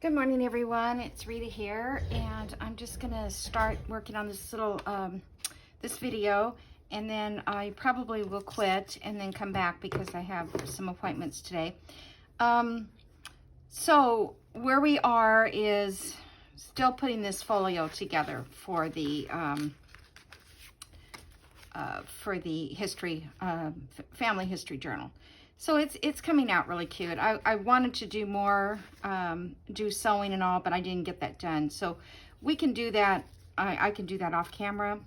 Good morning, everyone. It's Rita here, and I'm just gonna start working on this little this video, and then I probably will quit and then come back because I have some appointments today. So where we are is still putting this folio together for the history family history journal. So it's coming out really cute. I wanted to do more, do sewing and all, but I didn't get that done. So we can do that. I can do that off camera.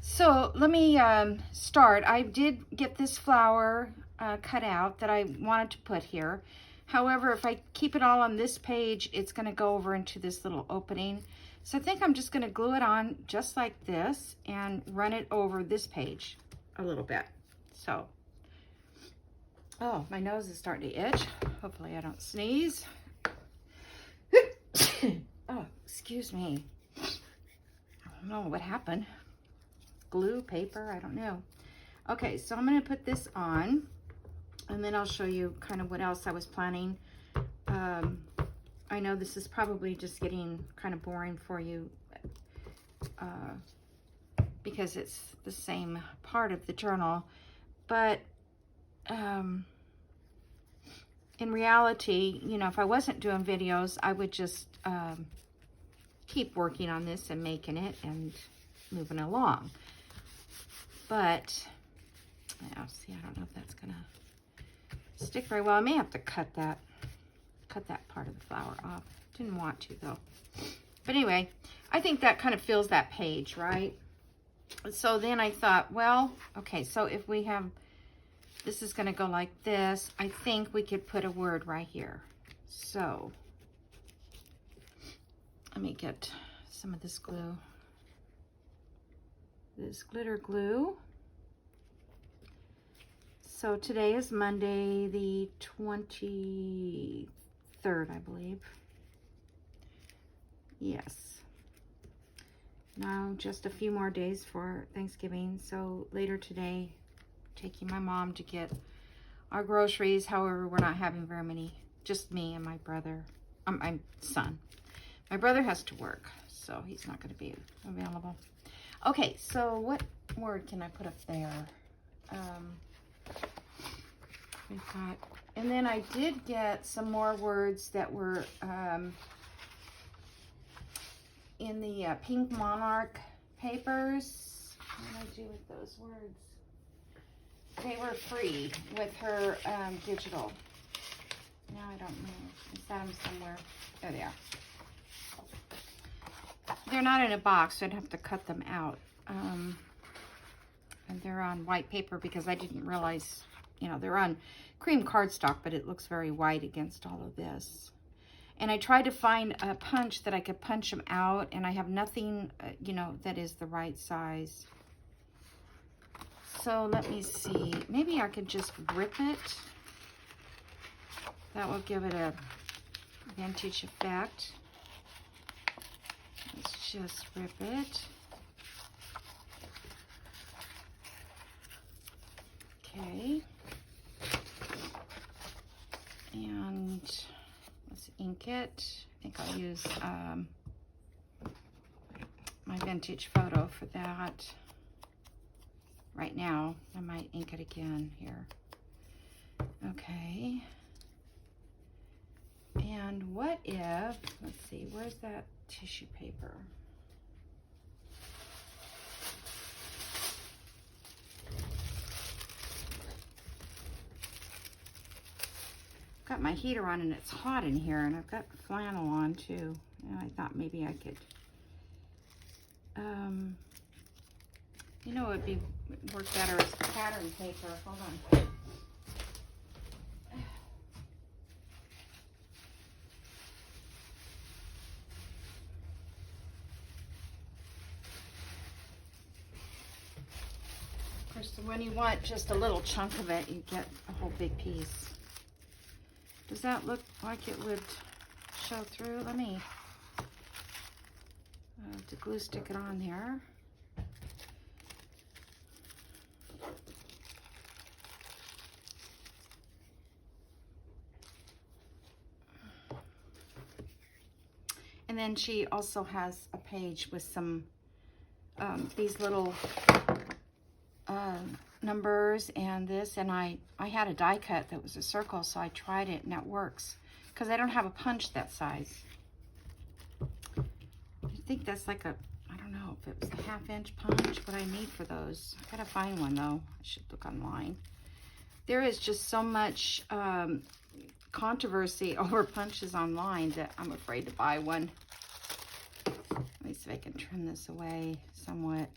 So let me start. I did get this flower cut out that I wanted to put here. However, if I keep it all on this page, it's going to go over into this little opening. So I think I'm just going to glue it on just like this and run it over this page a little bit. So, oh, my nose is starting to itch. Hopefully I don't sneeze. Oh, excuse me. I don't know what happened. Glue, paper, I don't know. Okay, so I'm going to put this on, and then I'll show you kind of what else I was planning. I know this is probably just getting kind of boring for you because it's the same part of the journal, but in reality, you know, if I wasn't doing videos, I would just keep working on this and making it and moving along. But, yeah, see, I don't know if that's gonna stick very well. I may have to cut that part of the flower off. Didn't want to, though. But anyway, I think that kind of fills that page, right? So then I thought, well, okay, so if we have, this is going to go like this, I think we could put a word right here. So let me get some of this glue, this glitter glue. So today is Monday the 23rd, I believe. Yes. Now just a few more days for Thanksgiving. So later today, taking my mom to get our groceries. However, we're not having very many, just me and my brother, my son. My brother has to work, so he's not going to be available. Okay, so what word can I put up there? We've got, and then I did get some more words that were in the Pink Monarch papers. What did I do with those words? They were free with her digital. Now I don't know. I set them somewhere. There they are. They're not in a box, so I'd have to cut them out. And they're on white paper because I didn't realize, you know, they're on cream cardstock, but it looks very white against all of this. And I tried to find a punch that I could punch them out, and I have nothing, you know, that is the right size. So let me see, maybe I could just rip it. That will give it a vintage effect. Let's just rip it. Okay. And let's ink it. I think I'll use my vintage photo for that. Right now, I might ink it again here. Okay. And what if, let's see, where's that tissue paper? I've got my heater on and it's hot in here, and I've got flannel on too. And I thought maybe I could, you know, it would work better as pattern paper. Hold on. Of course, when you want just a little chunk of it, you get a whole big piece. Does that look like it would show through? Let me to glue stick it on there. And then she also has a page with some, these little numbers and this. And I had a die cut that was a circle, so I tried it and that works. Because I don't have a punch that size. I think that's like a, I don't know if it was the 1/2 inch punch, what I need for those. I gotta find one though. I should look online. There is just so much controversy over punches online that I'm afraid to buy one. Let me see if I can trim this away somewhat.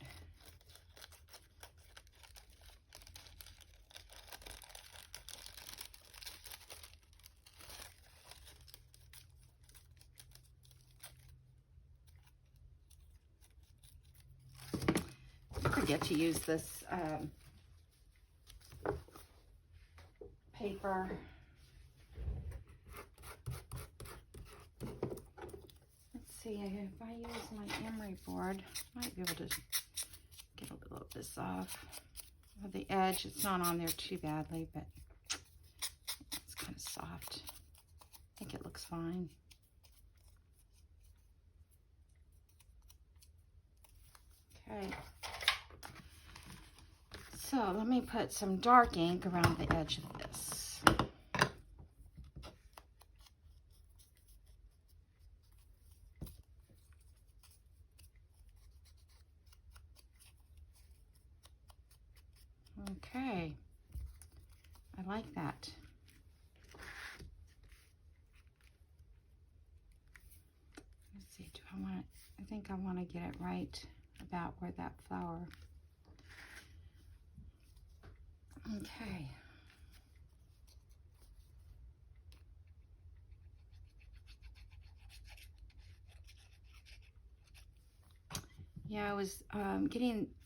I forget to use this paper. Let's see, if I use my emery board, I might be able to get a little of this off. Well, the edge, it's not on there too badly, but it's kind of soft. I think it looks fine. Okay. So let me put some dark ink around the edge of this. Okay, I like that. Let's see, do I want it? I think I want to get it right about where that flower. Okay. Yeah, I was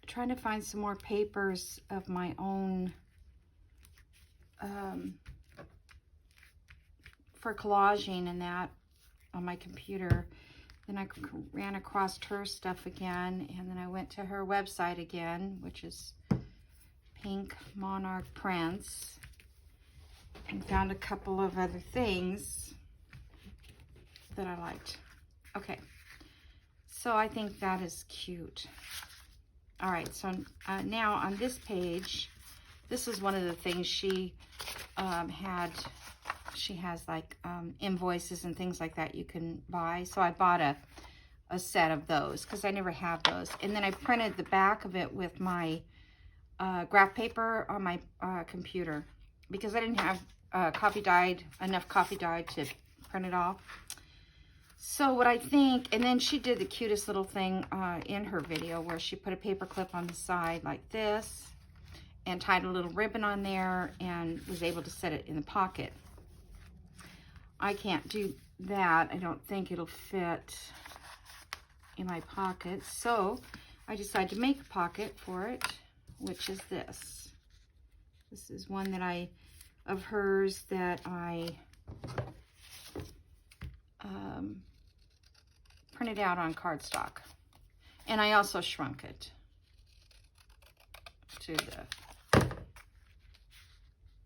trying to find some more papers of my own for collaging and that on my computer. Then I ran across her stuff again, and then I went to her website again, which is Pink Monarch Prints, and found a couple of other things that I liked. Okay, so I think that is cute. All right, so now on this page, this is one of the things she had. She has like invoices and things like that you can buy. So I bought a set of those because I never have those. And then I printed the back of it with my graph paper on my computer because I didn't have enough coffee dyed to print it off. So what I think, and then she did the cutest little thing in her video where she put a paper clip on the side like this and tied a little ribbon on there and was able to set it in the pocket. I can't do that. I don't think it'll fit in my pocket. So I decided to make a pocket for it, which is this. This is one that of hers that I printed out on cardstock. And I also shrunk it to the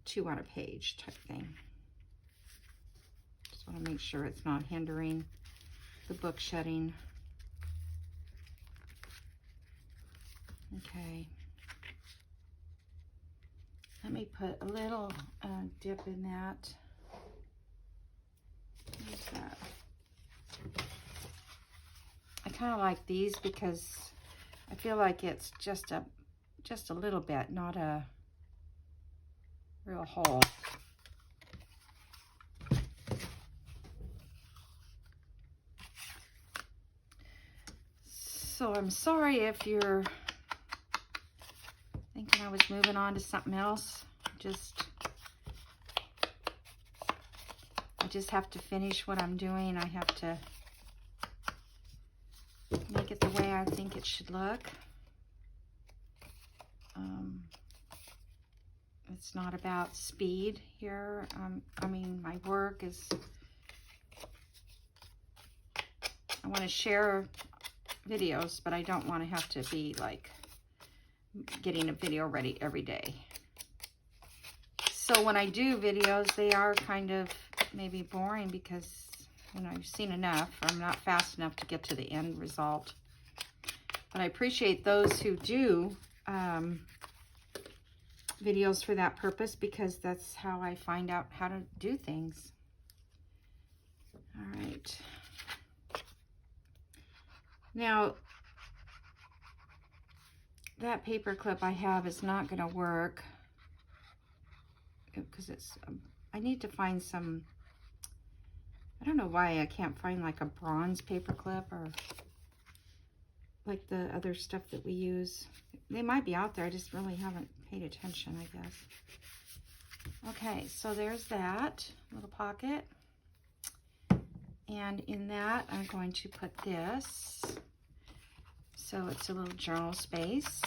2 on a page type thing. Just want to make sure it's not hindering the book shedding. Okay. Let me put a little dip in that. Where's that? I kind of like these because I feel like it's just a little bit, not a real hole. So I'm sorry if you're thinking I was moving on to something else. I just have to finish what I'm doing. I have to make it the way I think it should look. It's not about speed here. I mean, my work is, I want to share videos, but I don't want to have to be like getting a video ready every day. So when I do videos, they are kind of maybe boring because and I've seen enough. I'm not fast enough to get to the end result. But I appreciate those who do videos for that purpose, because that's how I find out how to do things. All right. Now, that paper clip I have is not going to work because it's, I need to find some, I don't know why I can't find like a bronze paper clip or like the other stuff that we use. They might be out there, I just really haven't paid attention, I guess. Okay, so there's that little pocket. And in that, I'm going to put this. So it's a little journal space.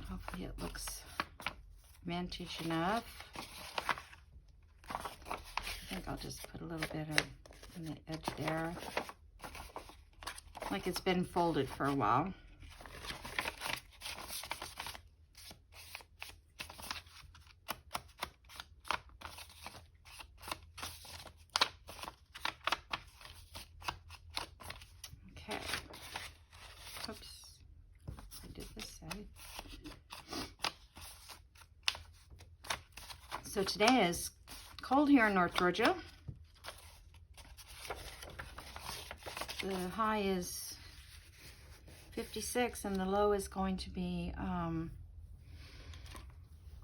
Hopefully it looks vintage enough. I think I'll just put a little bit on the edge there, like it's been folded for a while. Okay. Oops. I did this side. So today is cold here in North Georgia. The high is 56 and the low is going to be,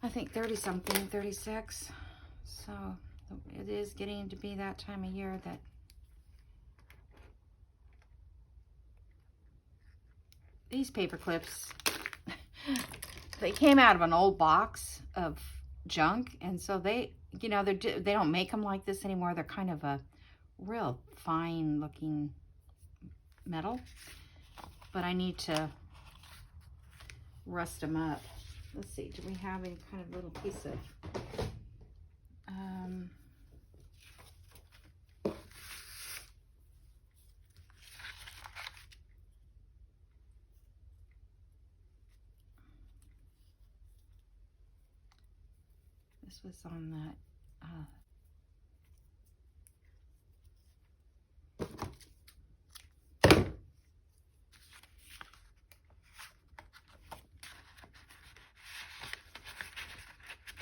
I think 30 something, 36. So it is getting to be that time of year that these paper clips, they came out of an old box of junk, and so they, you know, they don't make them like this anymore. They're kind of a real fine looking metal, but I need to rust them up. Let's see, do we have any kind of little piece of this was on that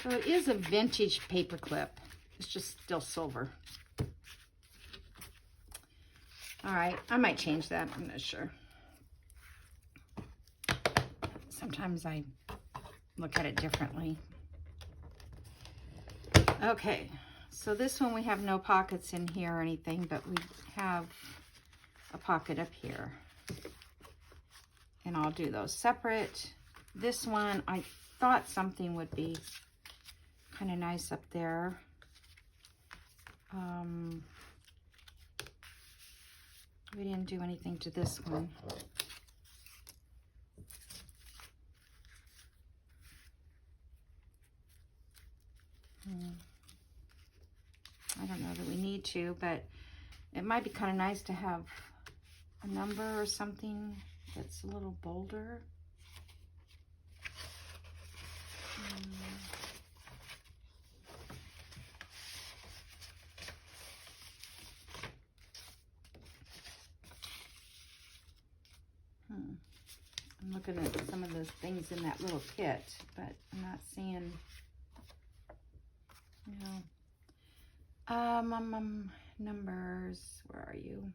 so it is a vintage paper clip. It's just still silver. All right, I might change that. I'm not sure. Sometimes I look at it differently. Okay, so this one we have no pockets in here or anything, but we have a pocket up here. And I'll do those separate. This one, I thought something would be kind of nice up there. We didn't do anything to this one. I don't know that we need to, but it might be kind of nice to have a number or something that's a little bolder. I'm looking at some of those things in that little kit, but I'm not seeing, you know, numbers, where are you?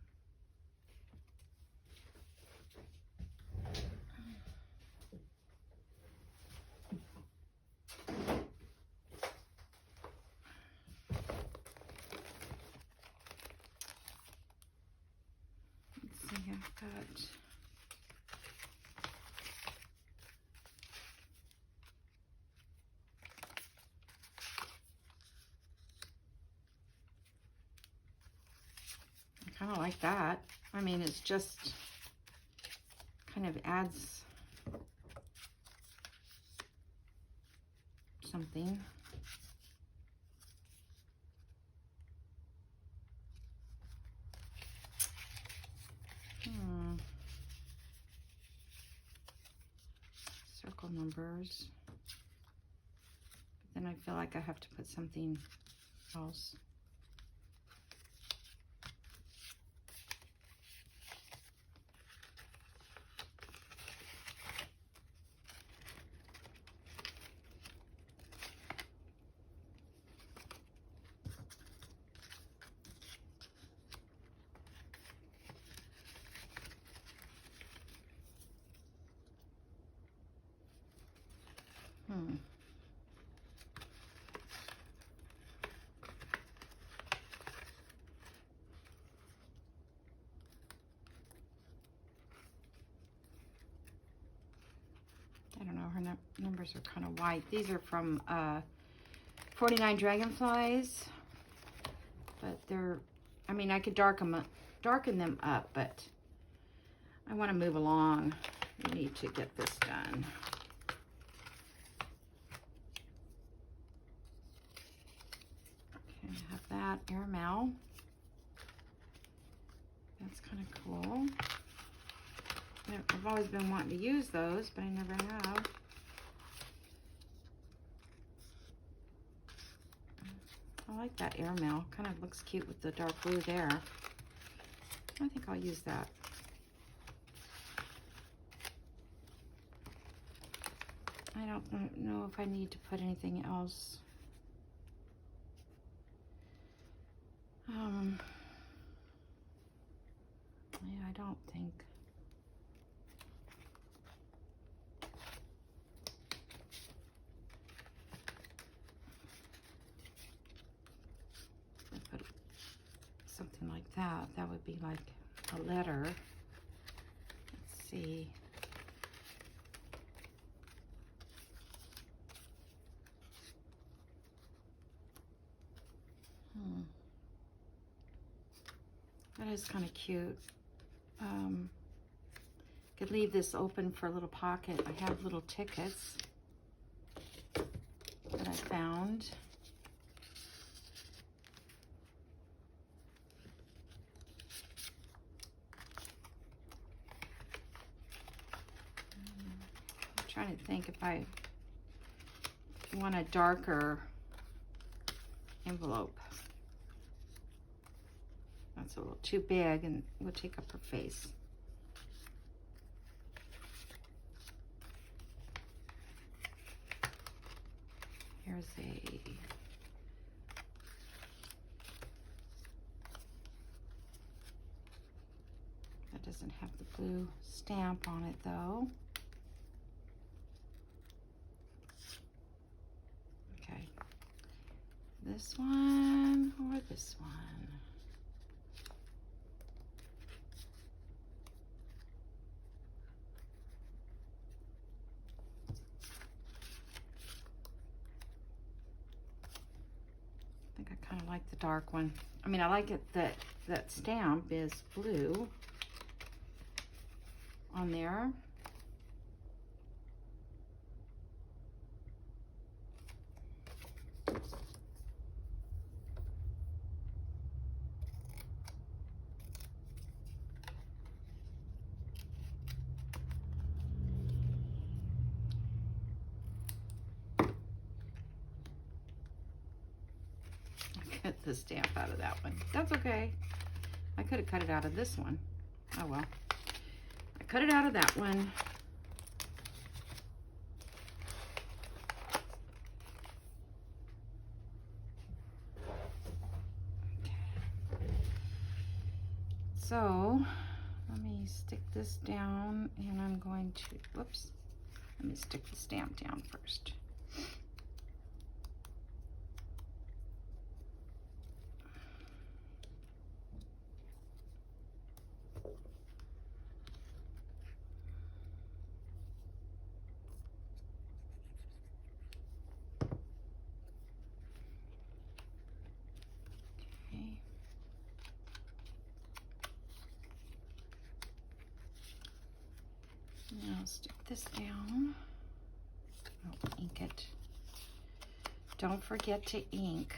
Let's see, I've got, I kind of like that. I mean, it's just kind of adds something. couple numbers. But then I feel like I have to put something else. I don't know, her numbers are kind of white. These are from 49 Dragonflies, but they're, I mean, I could darken them up, but I want to move along. We need to get this done. Okay, I have that airmail. That's kind of cool. I've always been wanting to use those, but I never have. I like that airmail. Kind of looks cute with the dark blue there. I think I'll use that. I don't know if I need to put anything else. Yeah, I don't think. Put something like that. That would be like a letter. Let's see. That is kind of cute. Could leave this open for a little pocket. I have little tickets that I found. I'm trying to think if I want a darker envelope. That's a little too big and will take up her face. Here's a that doesn't have the blue stamp on it though. Okay. This one or this one? I think I kind of like the dark one. I mean, I like it that that stamp is blue on there. Cut the stamp out of that one. That's okay. I could have cut it out of this one. Oh well. I cut it out of that one. Okay. So let me stick this down and I'm going to, whoops. Let me stick the stamp down first. Now stick this down. Oh, ink it. Don't forget to ink.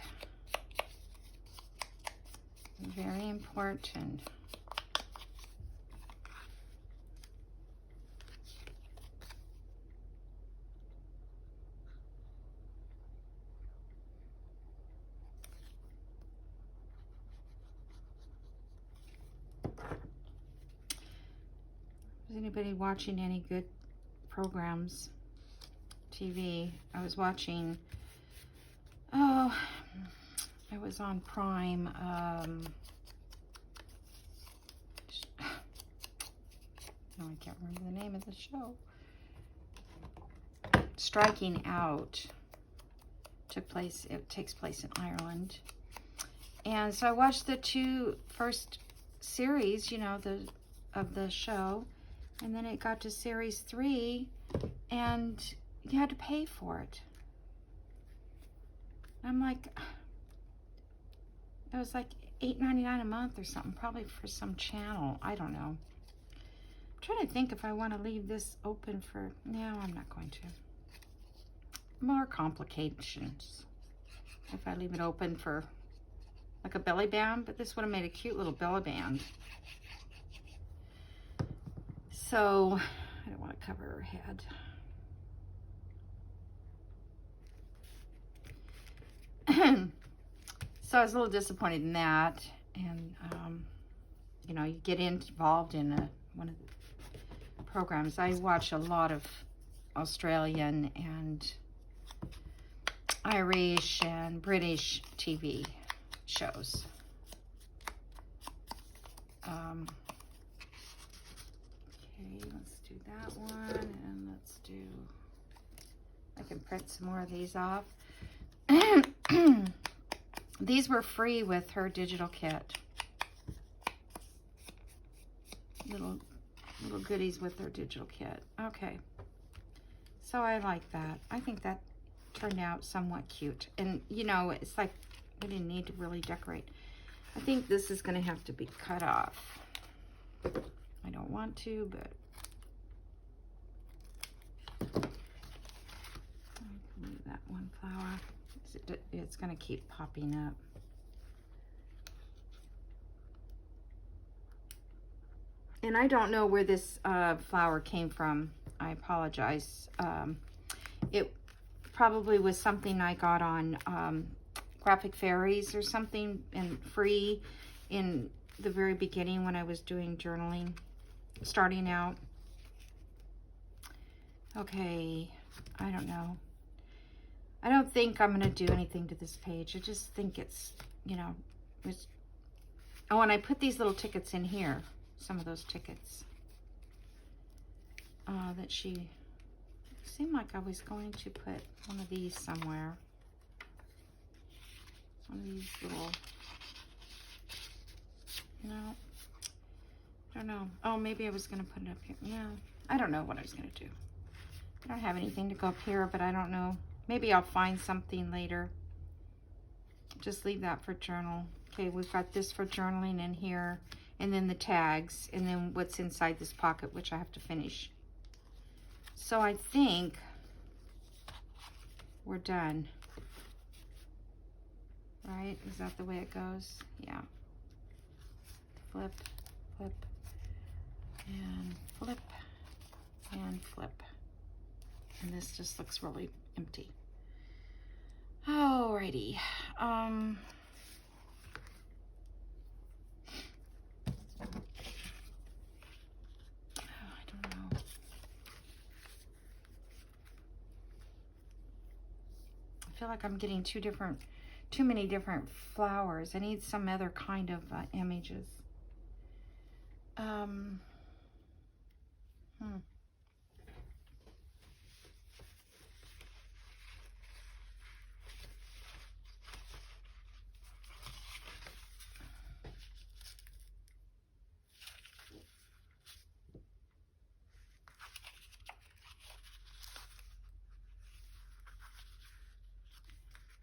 Very important. Is anybody watching any good programs? TV. I was watching, oh, it was on Prime. No, I can't remember the name of the show. Striking Out. It takes place in Ireland. And so I watched the 2 first series, you know, of the show. And then it got to series 3, and you had to pay for it. I'm like, it was like $8.99 a month or something, probably for some channel. I don't know. I'm trying to think if I want to leave this open for, no, I'm not going to. More complications if I leave it open for like a belly band, but this would have made a cute little belly band. So I don't want to cover her head. So I was a little disappointed in that. And, you know, you get involved in one of the programs. I watch a lot of Australian and Irish and British TV shows. Okay, let's do that one, and let's do, I can print some more of these off. These were free with her digital kit. Little goodies with her digital kit. Okay, so I like that. I think that turned out somewhat cute. And you know, it's like we didn't need to really decorate. I think this is going to have to be cut off. I don't want to, but leave that one flower. It's going to keep popping up. And I don't know where this flower came from. I apologize. It probably was something I got on Graphic Fairies or something, and free in the very beginning when I was doing journaling, starting out. Okay, I don't know. I don't think I'm going to do anything to this page. I just think it's, you know, it's, oh, and I put these little tickets in here, some of those tickets that she, seemed like I was going to put one of these somewhere. One of these little, no, I don't know. Oh, maybe I was going to put it up here. Yeah, I don't know what I was going to do. I don't have anything to go up here, but I don't know. Maybe I'll find something later. Just leave that for journal. Okay, we've got this for journaling in here, and then the tags, and then what's inside this pocket, which I have to finish. So I think we're done. Right? Is that the way it goes? Yeah. Flip, flip, and flip, and flip. And this just looks really empty. Alrighty. I don't know. I feel like I'm getting too many different flowers. I need some other kind of images.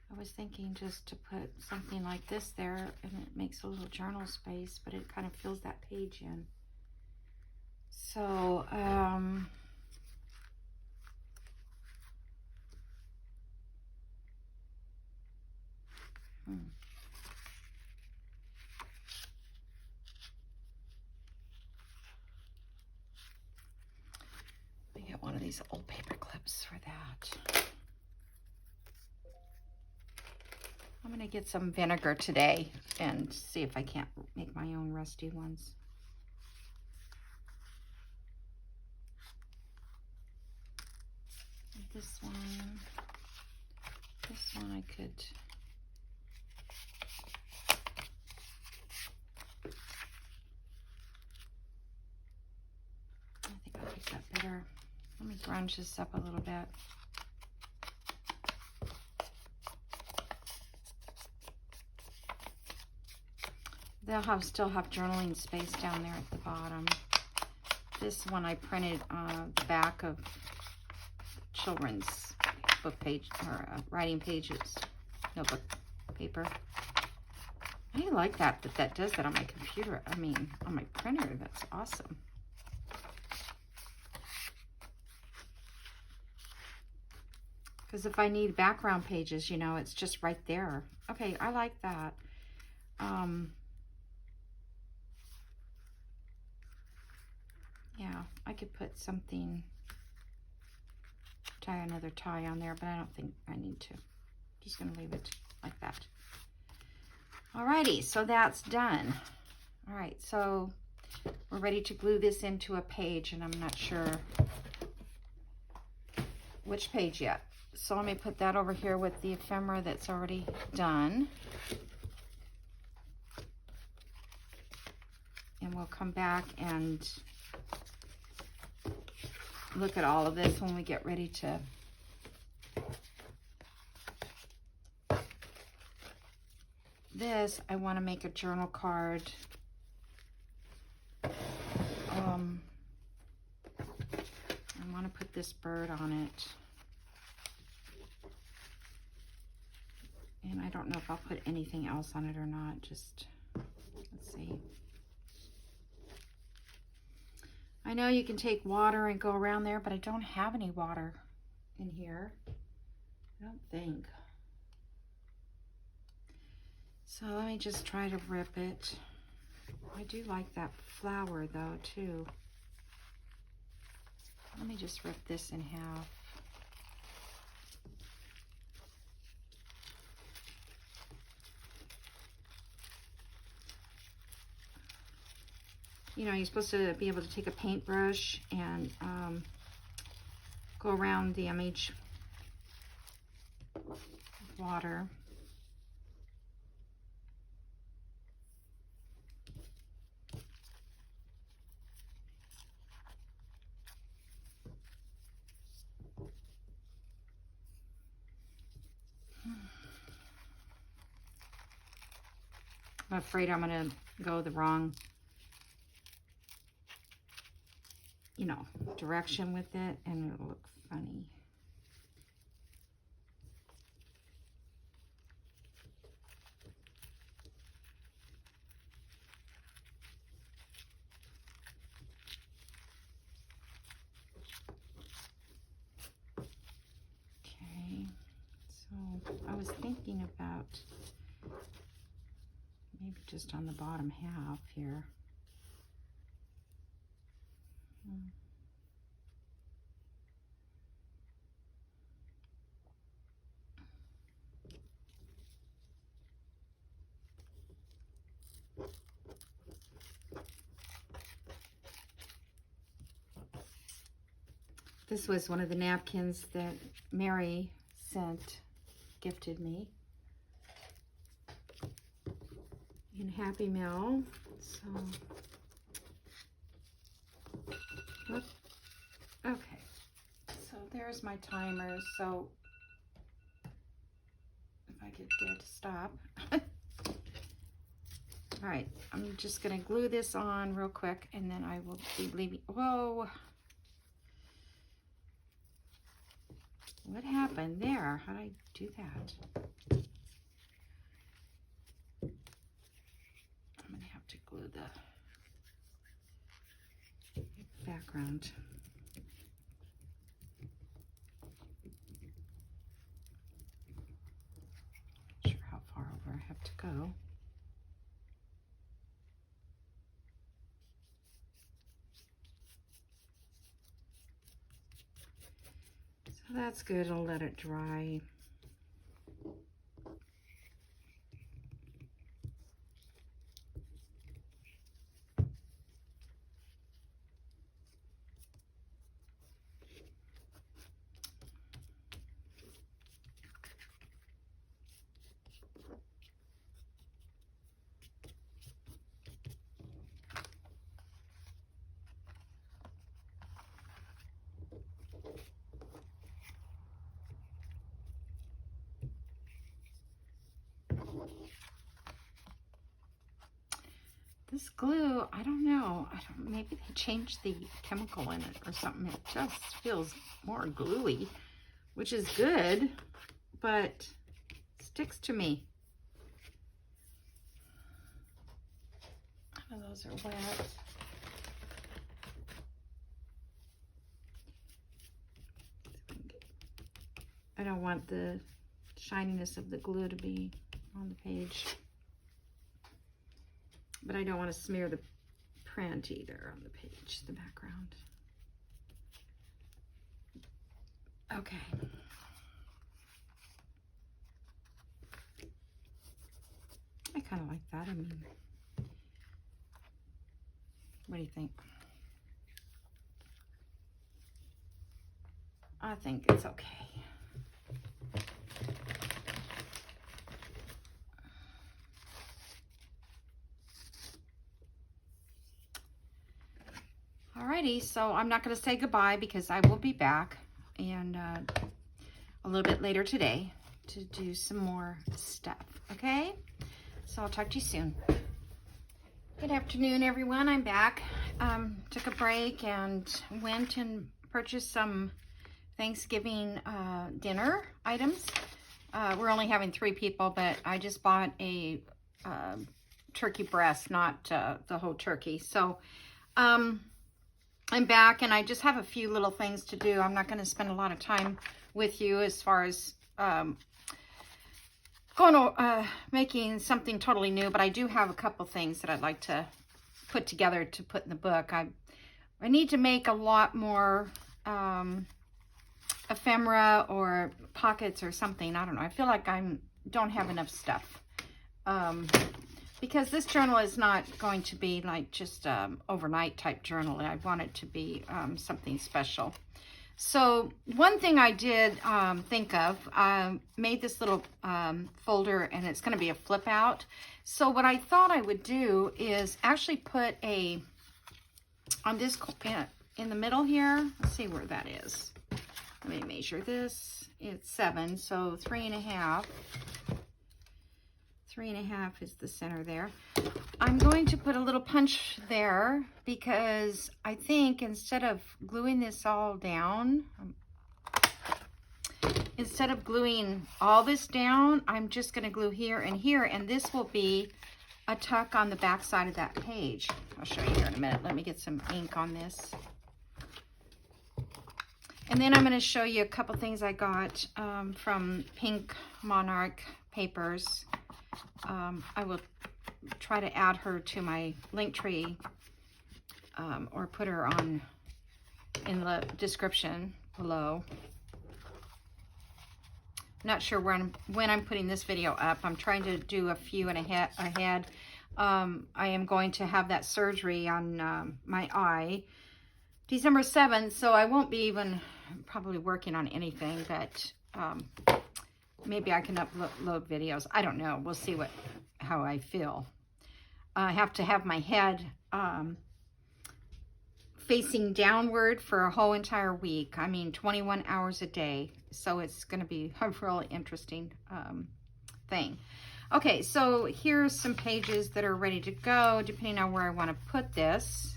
I was thinking just to put something like this there, and it makes a little journal space, but it kind of fills that page in. So, let me get one of these old paper clips for that. I'm going to get some vinegar today and see if I can't make my own rusty ones. this one. This one I could. I think I like that better. Let me grunge this up a little bit. They'll still have journaling space down there at the bottom. This one I printed on the back of children's book page, or writing pages, notebook paper. I like that does that on my computer. I mean, on my printer. That's awesome. Because if I need background pages, you know, it's just right there. Okay, I like that. Yeah, I could put something, tie another tie on there, but I don't think I need to. Just gonna leave it like that. Alrighty, so that's done. All right, so we're ready to glue this into a page, and I'm not sure which page yet. So let me put that over here with the ephemera that's already done. And we'll come back and look at all of this when we get ready to this. I want to make a journal card. I want to put this bird on it. And I don't know if I'll put anything else on it or not. Just, let's see. I know you can take water and go around there, but I don't have any water in here. I don't think. So let me just try to rip it. I do like that flower though, too. Let me just rip this in half. You know, you're supposed to be able to take a paintbrush and go around the image with water. I'm afraid I'm going to go the wrong, you know, direction with it, and it'll look funny. Okay, so I was thinking about maybe just on the bottom half here. This was one of the napkins that Mary gifted me in Happy Mail. So, whoops. Okay, so there's my timer. So if I could get to stop. All right, I'm just gonna glue this on real quick, and then I will be leaving. Whoa. What happened there? How did I do that? I'm gonna have to glue the background. Not sure how far over I have to go. So that's good. I'll let it dry. This glue, I don't know. Maybe they changed the chemical in it or something. It just feels more gluey, which is good, but sticks to me. Oh, those are wet. I don't want the shininess of the glue to be on the page. But I don't want to smear the print either on the page, the background. Okay. I kind of like that. I mean, what do you think? I think it's okay. Alrighty, so I'm not going to say goodbye because I will be back and a little bit later today to do some more stuff, okay? So I'll talk to you soon. Good afternoon, everyone. I'm back. Took a break and went and purchased some Thanksgiving dinner items. We're only having 3 people, but I just bought a turkey breast, not the whole turkey. So I'm back and I just have a few little things to do. I'm not going to spend a lot of time with you as far as making something totally new, but I do have a couple things that I'd like to put together to put in the book. I need to make a lot more ephemera or pockets or something. I don't know. I feel like I don't have enough stuff. Because this journal is not going to be like just overnight type journal. I want it to be something special. So one thing I did think of, I made this little folder and it's going to be a flip out. So what I thought I would do is actually put on this in the middle here. Let's see where that is. Let me measure this. It's 7, so 3.5. 3.5 is the center there. I'm going to put a little punch there because I think instead of gluing this all down, instead of gluing all this down, I'm just going to glue here, and this will be a tuck on the back side of that page. I'll show you here in a minute. Let me get some ink on this. And then I'm going to show you a couple things I got from Pink Monarch Papers. I will try to add her to my link tree or put her in the description below. Not sure when I'm putting this video up. I'm trying to do a few ahead. I am going to have that surgery on my eye December 7th, so I won't be even probably working on anything, but maybe I can upload videos. I don't know. We'll see how I feel. I have to have my head facing downward for a whole entire week. I mean, 21 hours a day. So it's going to be a really interesting thing. Okay, so here's some pages that are ready to go, depending on where I want to put this.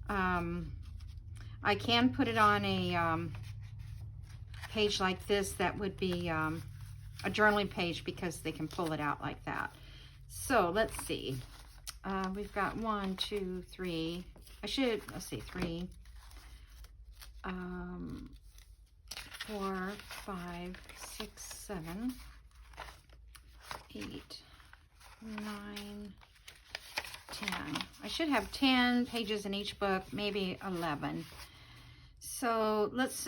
I can put it on a page like this that would be a journaling page because they can pull it out like that. So let's see. We've got 1, 2, 3. Let's see, 3, 4, 5, 6, 7, 8, 9, 10. I should have 10 pages in each book, maybe 11. So let's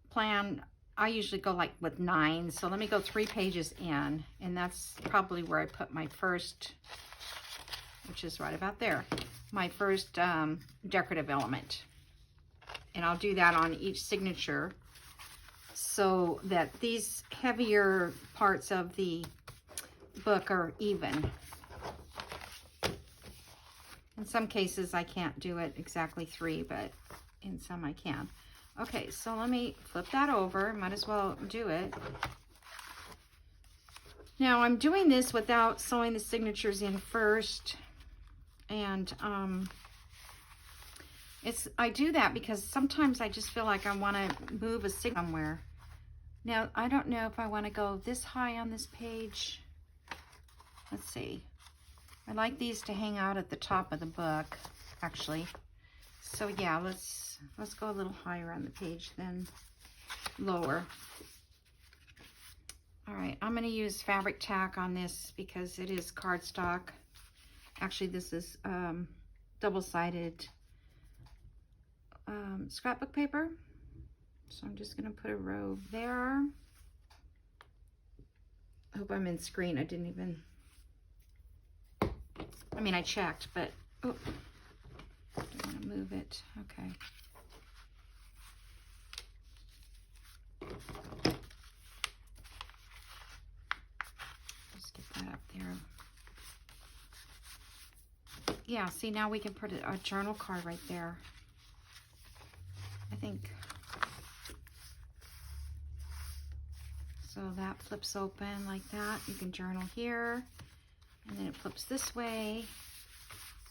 plan. I usually go like with 9, so let me go 3 pages in, and that's probably where I put my first, which is right about there, my first decorative element. And I'll do that on each signature so that these heavier parts of the book are even. In some cases I can't do it exactly 3, but in some I can. Okay, so let me flip that over. Might as well do it. Now I'm doing this without sewing the signatures in first. And I do that because sometimes I just feel like I want to move a stick somewhere. Now, I don't know if I want to go this high on this page. Let's see. I like these to hang out at the top of the book, actually. So yeah, let's go a little higher on the page than lower. All right, I'm going to use fabric tack on this because it is cardstock. Actually, this is double-sided scrapbook paper. So I'm just going to put a row there. I hope I'm in screen. I didn't even... I mean, I checked, but... Oh, I want to move it. Okay. Just get that up there. Yeah, see, now we can put a journal card right there. I think. So that flips open like that. You can journal here. And then it flips this way.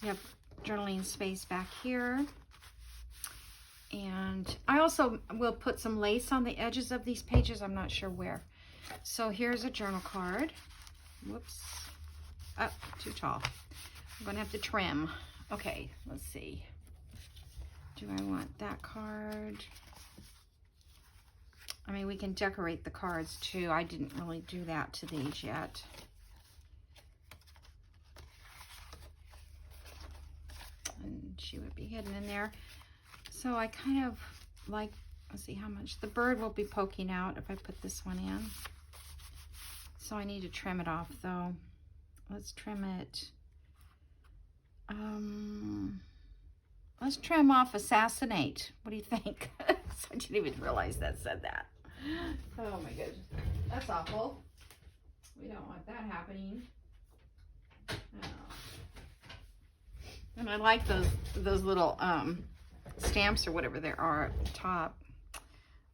You have journaling space back here. And I also will put some lace on the edges of these pages. I'm not sure where. So here's a journal card. Whoops. Oh, too tall. I'm going to have to trim. Okay, let's see. Do I want that card? I mean, we can decorate the cards too. I didn't really do that to these yet. And she would be hidden in there. So I kind of like, let's see how much. The bird will be poking out if I put this one in. So I need to trim it off though. Let's trim it. Let's trim off assassinate. What do you think? I didn't even realize that said that. Oh my goodness. That's awful. We don't want that happening. Oh. And I like those little stamps or whatever there are at the top.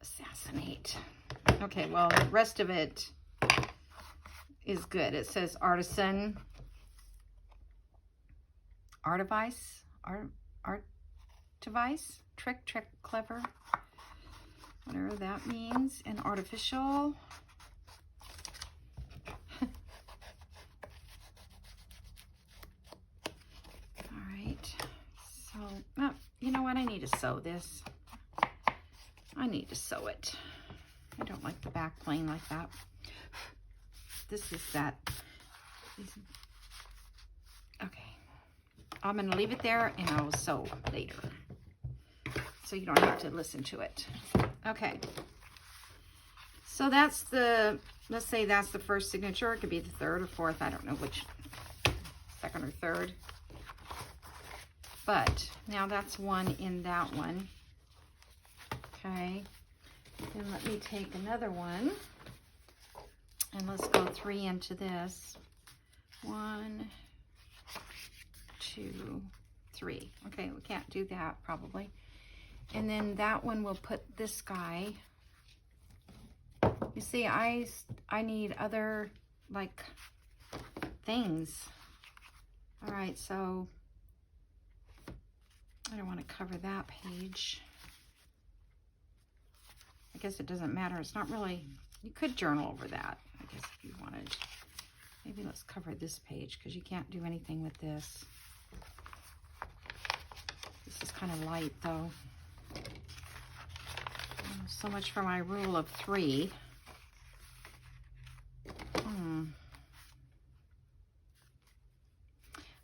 Assassinate. Okay, well, the rest of it is good. It says artisan, artivice, artivice, trick, clever, whatever that means, and artificial. All right, so, you know what? I need to sew this. I need to sew it. I don't like the back plain like that. This is that. Okay. I'm going to leave it there and I will sew later. So you don't have to listen to it. Okay. So that's the, let's say that's the first signature. It could be the third or fourth. I don't know which, second or third. But now that's one in that one. Okay. Then let me take another one. And let's go 3 into this. 1, 2, 3. Okay, we can't do that probably. And then that one will put this guy. You see, I need other like things. All right, so I don't want to cover that page. I guess it doesn't matter. It's not really, you could journal over that, I guess, if you wanted. Maybe let's cover this page because you can't do anything with this. This is kind of light though. So much for my rule of 3.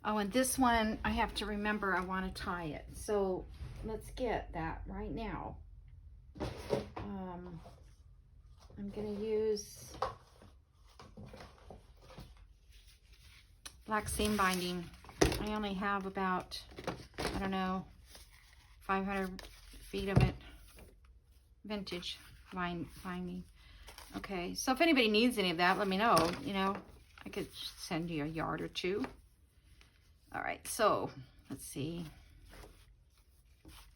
Oh, and this one, I have to remember I want to tie it. So let's get that right now. I'm going to use black seam binding. I only have about, I don't know, 500 feet of it. Vintage binding. Okay, so if anybody needs any of that, let me know. You know, I could send you a yard or 2. All right, so let's see.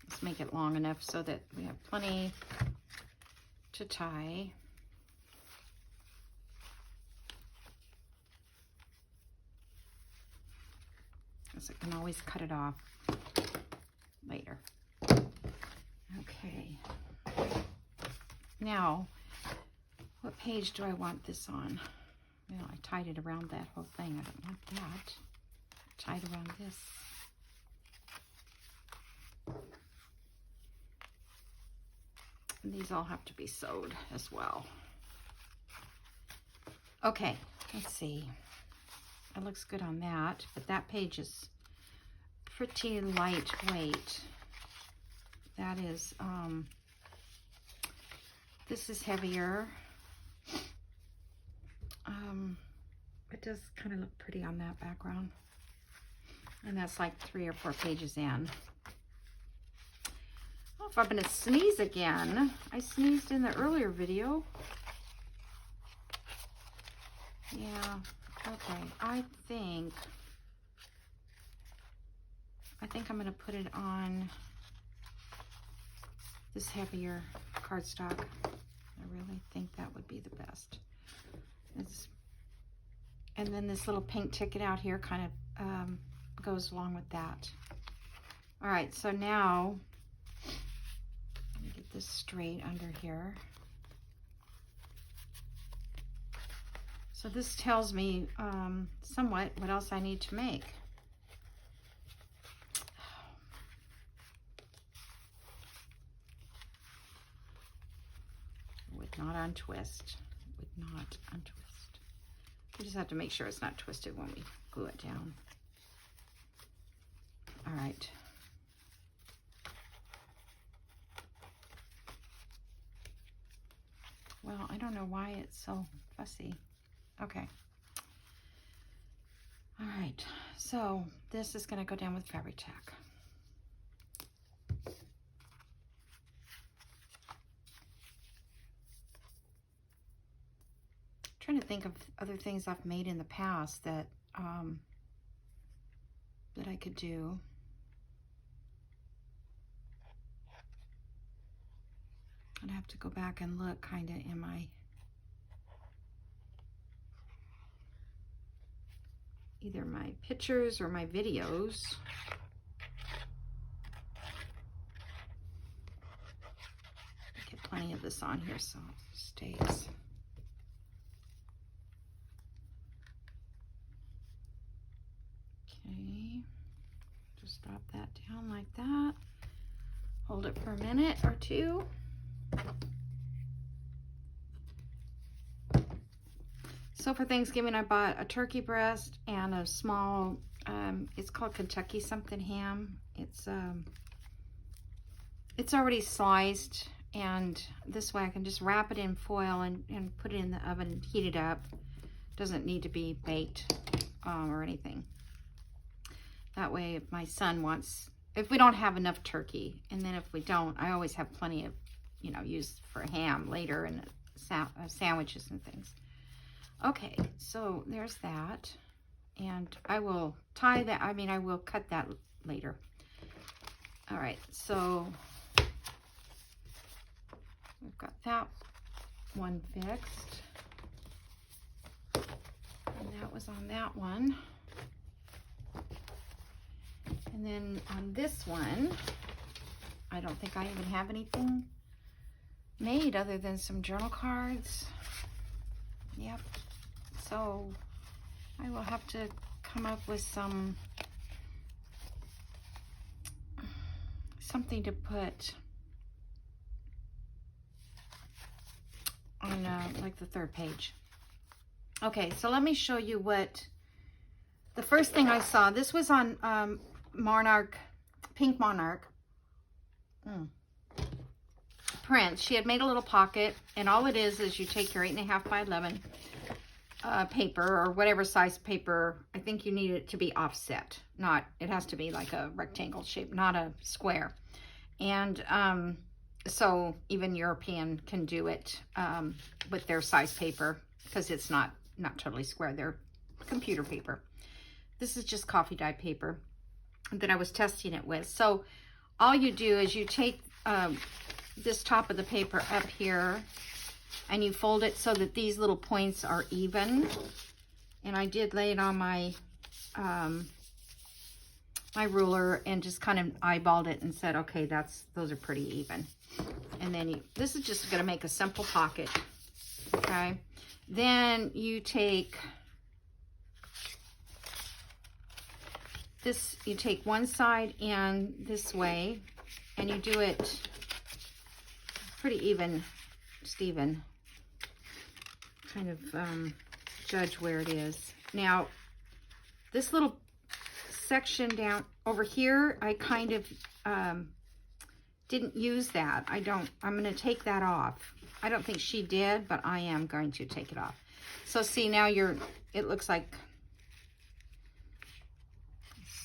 Let's make it long enough so that we have plenty to tie. because I can always cut it off later. Okay. Now, what page do I want this on? Well, I tied it around that whole thing. I don't want that. Tied around this. And these all have to be sewed as well. Okay, let's see. It looks good on that, but that page is pretty lightweight. That is, this is heavier. It does kind of look pretty on that background. And that's like 3 or 4 pages in. Oh, if I'm gonna sneeze again. I sneezed in the earlier video. Yeah, okay. I think I'm gonna put it on this heavier cardstock. I really think that would be the best. And then this little pink ticket out here kind of goes along with that. All right, so now let me get this straight under here. So this tells me somewhat what else I need to make. Would not untwist. Would not untwist. We just have to make sure it's not twisted when we glue it down. All right. Well, I don't know why it's so fussy. Okay. All right. So this is going to go down with fabric tack. Trying to think of other things I've made in the past that that I could do. I'd have to go back and look kind of in my either my pictures or my videos. I get plenty of this on here, so it stays. Okay, just drop that down like that. Hold it for a minute or two. So for Thanksgiving, I bought a turkey breast and a small, it's called Kentucky something ham. It's already sliced, and this way I can just wrap it in foil and put it in the oven and heat it up. Doesn't need to be baked or anything. That way, if my son wants, if we don't have enough turkey, and then if we don't, I always have plenty of, you know, used for ham later and sandwiches and things. Okay, so there's that. And I will tie that, I mean, I will cut that later. All right, so we've got that one fixed. And that was on that one. And then on this one, I don't think I even have anything made other than some journal cards. Yep. So I will have to come up with something to put on like the 3rd page. Okay, so let me show you what the first thing I saw. This was on Monarch, Pink Monarch print. She had made a little pocket, and all it is you take your 8.5 by 11 paper or whatever size paper. I think you need it to be offset. Not, it has to be like a rectangle shape, not a square. And so even European can do it with their size paper, because it's not totally square. They're computer paper. This is just coffee dye paper that I was testing it with. So all you do is you take this top of the paper up here and you fold it so that these little points are even. And I did lay it on my my ruler and just kind of eyeballed it and said, okay, those are pretty even. And then this is just going to make a simple pocket. Okay. Then you take this, you take one side in this way and you do it pretty even, Steven. Kind of judge where it is. Now, this little section down over here, I kind of didn't use that. I'm going to take that off. I don't think she did, but I am going to take it off. So see, now it looks like,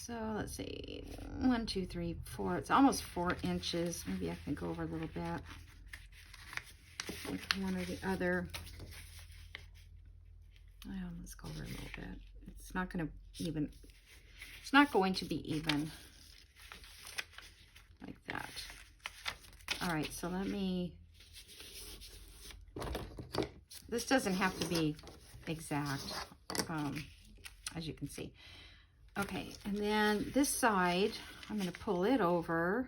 so let's see, 1, 2, 3, 4. It's almost 4 inches. Maybe I can go over a little bit. Like one or the other. Well, let's go over a little bit. It's not going to even, it's not going to be even like that. All right, so let me, this doesn't have to be exact, as you can see. Okay, and then this side, I'm going to pull it over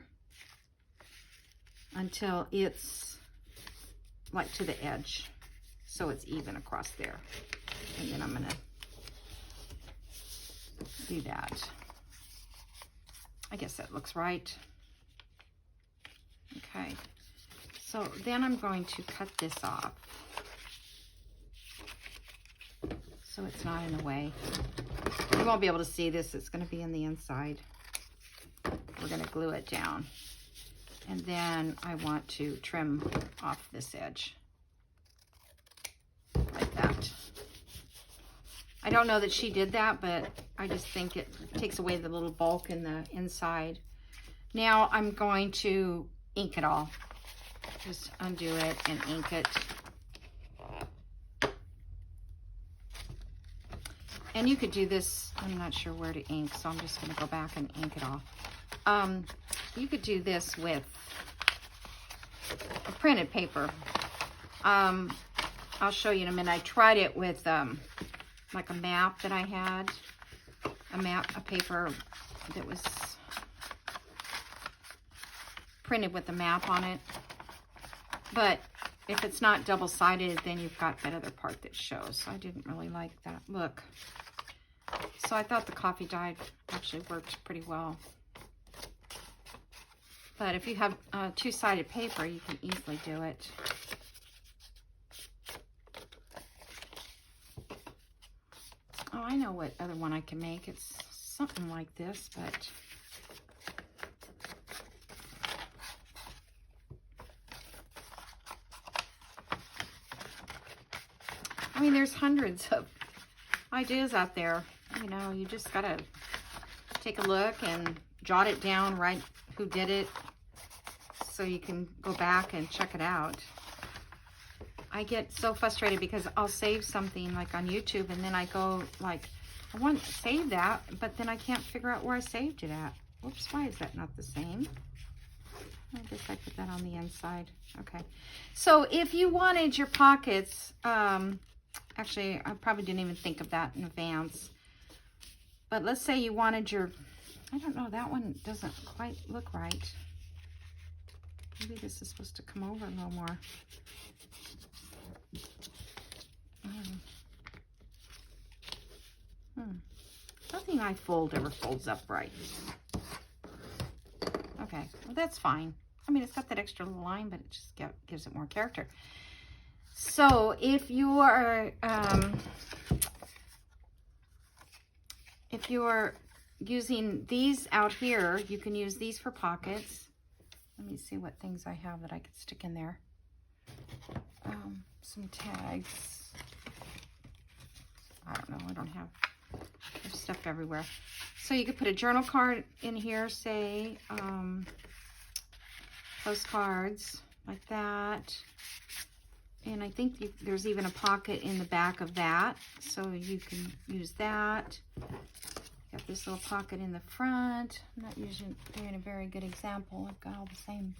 until it's like to the edge, so it's even across there. And then I'm going to do that. I guess that looks right. Okay, so then I'm going to cut this off so it's not in the way. You won't be able to see this. It's going to be in the inside. We're going to glue it down. And then I want to trim off this edge like that. I don't know that she did that, but I just think it takes away the little bulk in the inside. Now I'm going to ink it all. Just undo it and ink it. And you could do this, I'm not sure where to ink, so I'm just going to go back and ink it off. You could do this with a printed paper. I'll show you in a minute. I tried it with like a map that I had, a paper that was printed with a map on it. But if it's not double-sided, then you've got that other part that shows. So I didn't really like that look. So I thought the coffee dye actually worked pretty well. But if you have two-sided paper, you can easily do it. Oh, I know what other one I can make. It's something like this, but I mean, there's hundreds of ideas out there. You know, you just gotta take a look and jot it down, write who did it, so you can go back and check it out. I get so frustrated because I'll save something like on YouTube and then I go like, I want to save that, but then I can't figure out where I saved it at. Whoops, why is that not the same? I guess I put that on the inside. Okay. So if you wanted your pockets, actually, I probably didn't even think of that in advance. But let's say you wanted your, I don't know, that one doesn't quite look right. Maybe this is supposed to come over a little more. Nothing I fold ever folds up right. Okay, well that's fine. I mean, it's got that extra little line, but it just gives it more character. So if you are using these out here, you can use these for pockets. Let me see what things I have that I could stick in there. Some tags. I don't know, I don't have, there's stuff everywhere. So you could put a journal card in here, say, postcards like that. And I think there's even a pocket in the back of that, so you can use that. Got this little pocket in the front. I'm not doing a very good example. I've got all the same.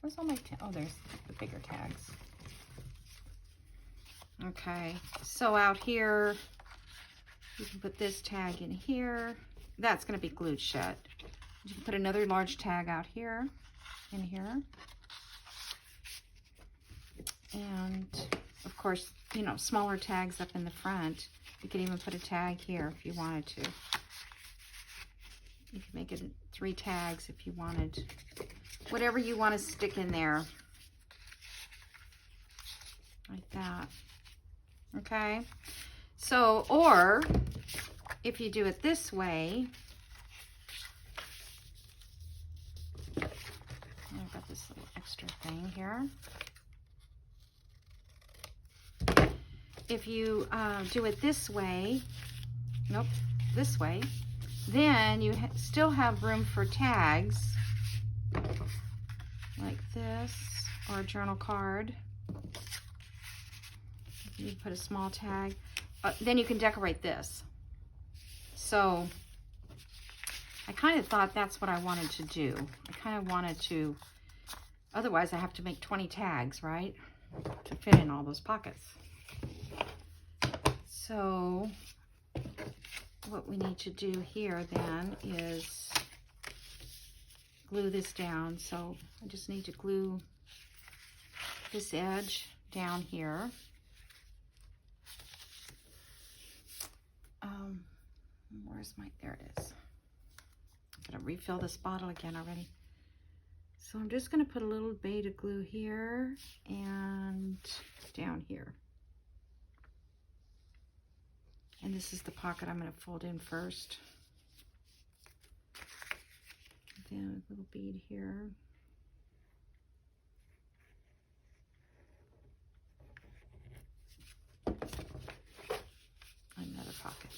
Where's all my oh, there's the bigger tags. Okay, so out here, you can put this tag in here. that's going to be glued shut. You can put another large tag out here, in here. And of course, you know, smaller tags up in the front. You could even put a tag here if you wanted to. You could make it 3 tags if you wanted. Whatever you want to stick in there. Like that. Okay? So, or if you do it this way, I've got this little extra thing here. If you do it this way, nope, this way, then you still have room for tags like this, or a journal card. You put a small tag. Then you can decorate this. So I kind of thought that's what I wanted to do. I kind of wanted to, otherwise I have to make 20 tags, right? To fit in all those pockets. So what we need to do here then is glue this down. So I just need to glue this edge down here. Where's my, there it is. I'm gonna refill this bottle again already. So I'm just gonna put a little bit of glue here and down here. And this is the pocket I'm gonna fold in first. Then a little bead here. Another pocket.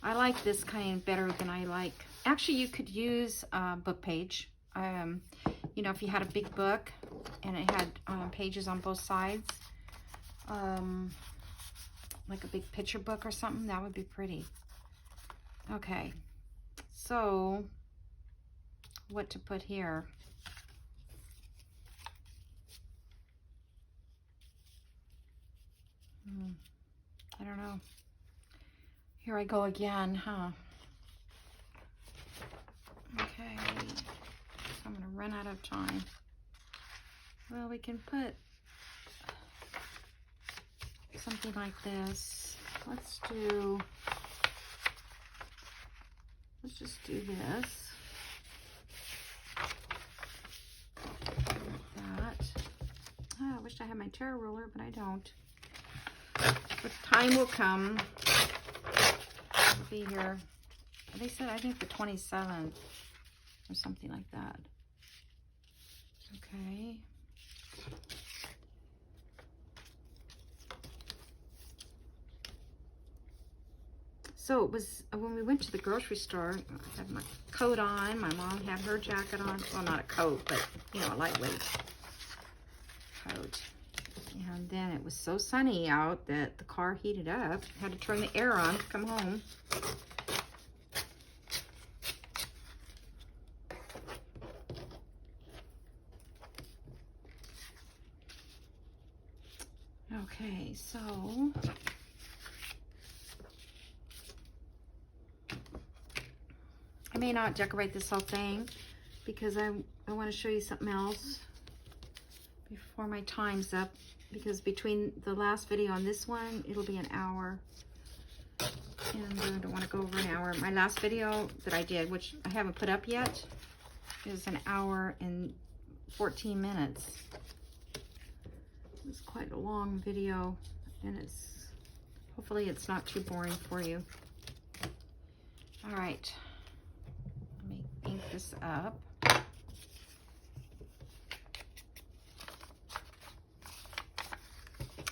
I like this kind better than I like. Actually, you could use a book page. You know, if you had a big book and it had pages on both sides, like a big picture book or something, that would be pretty. Okay, so what to put here? I don't know. Here I go again, huh? Okay, so I'm gonna run out of time. Well, we can put something like this. Let's just do this. Like that. Oh, I wish I had my tear ruler, but I don't. But time will come. I'll be here. They said, I think the 27th or something like that. Okay. So it was when we went to the grocery store, I had my coat on. My mom had her jacket on. Well, not a coat, but, you know, a lightweight coat. And then it was so sunny out that the car heated up. I had to turn the air on to come home. Okay, so I may not decorate this whole thing because I want to show you something else before my time's up, because between the last video and this one, it'll be an hour. And I don't want to go over an hour. My last video that I did, which I haven't put up yet, is an hour and 14 minutes. It's quite a long video, and hopefully it's not too boring for you. All right, let me ink this up.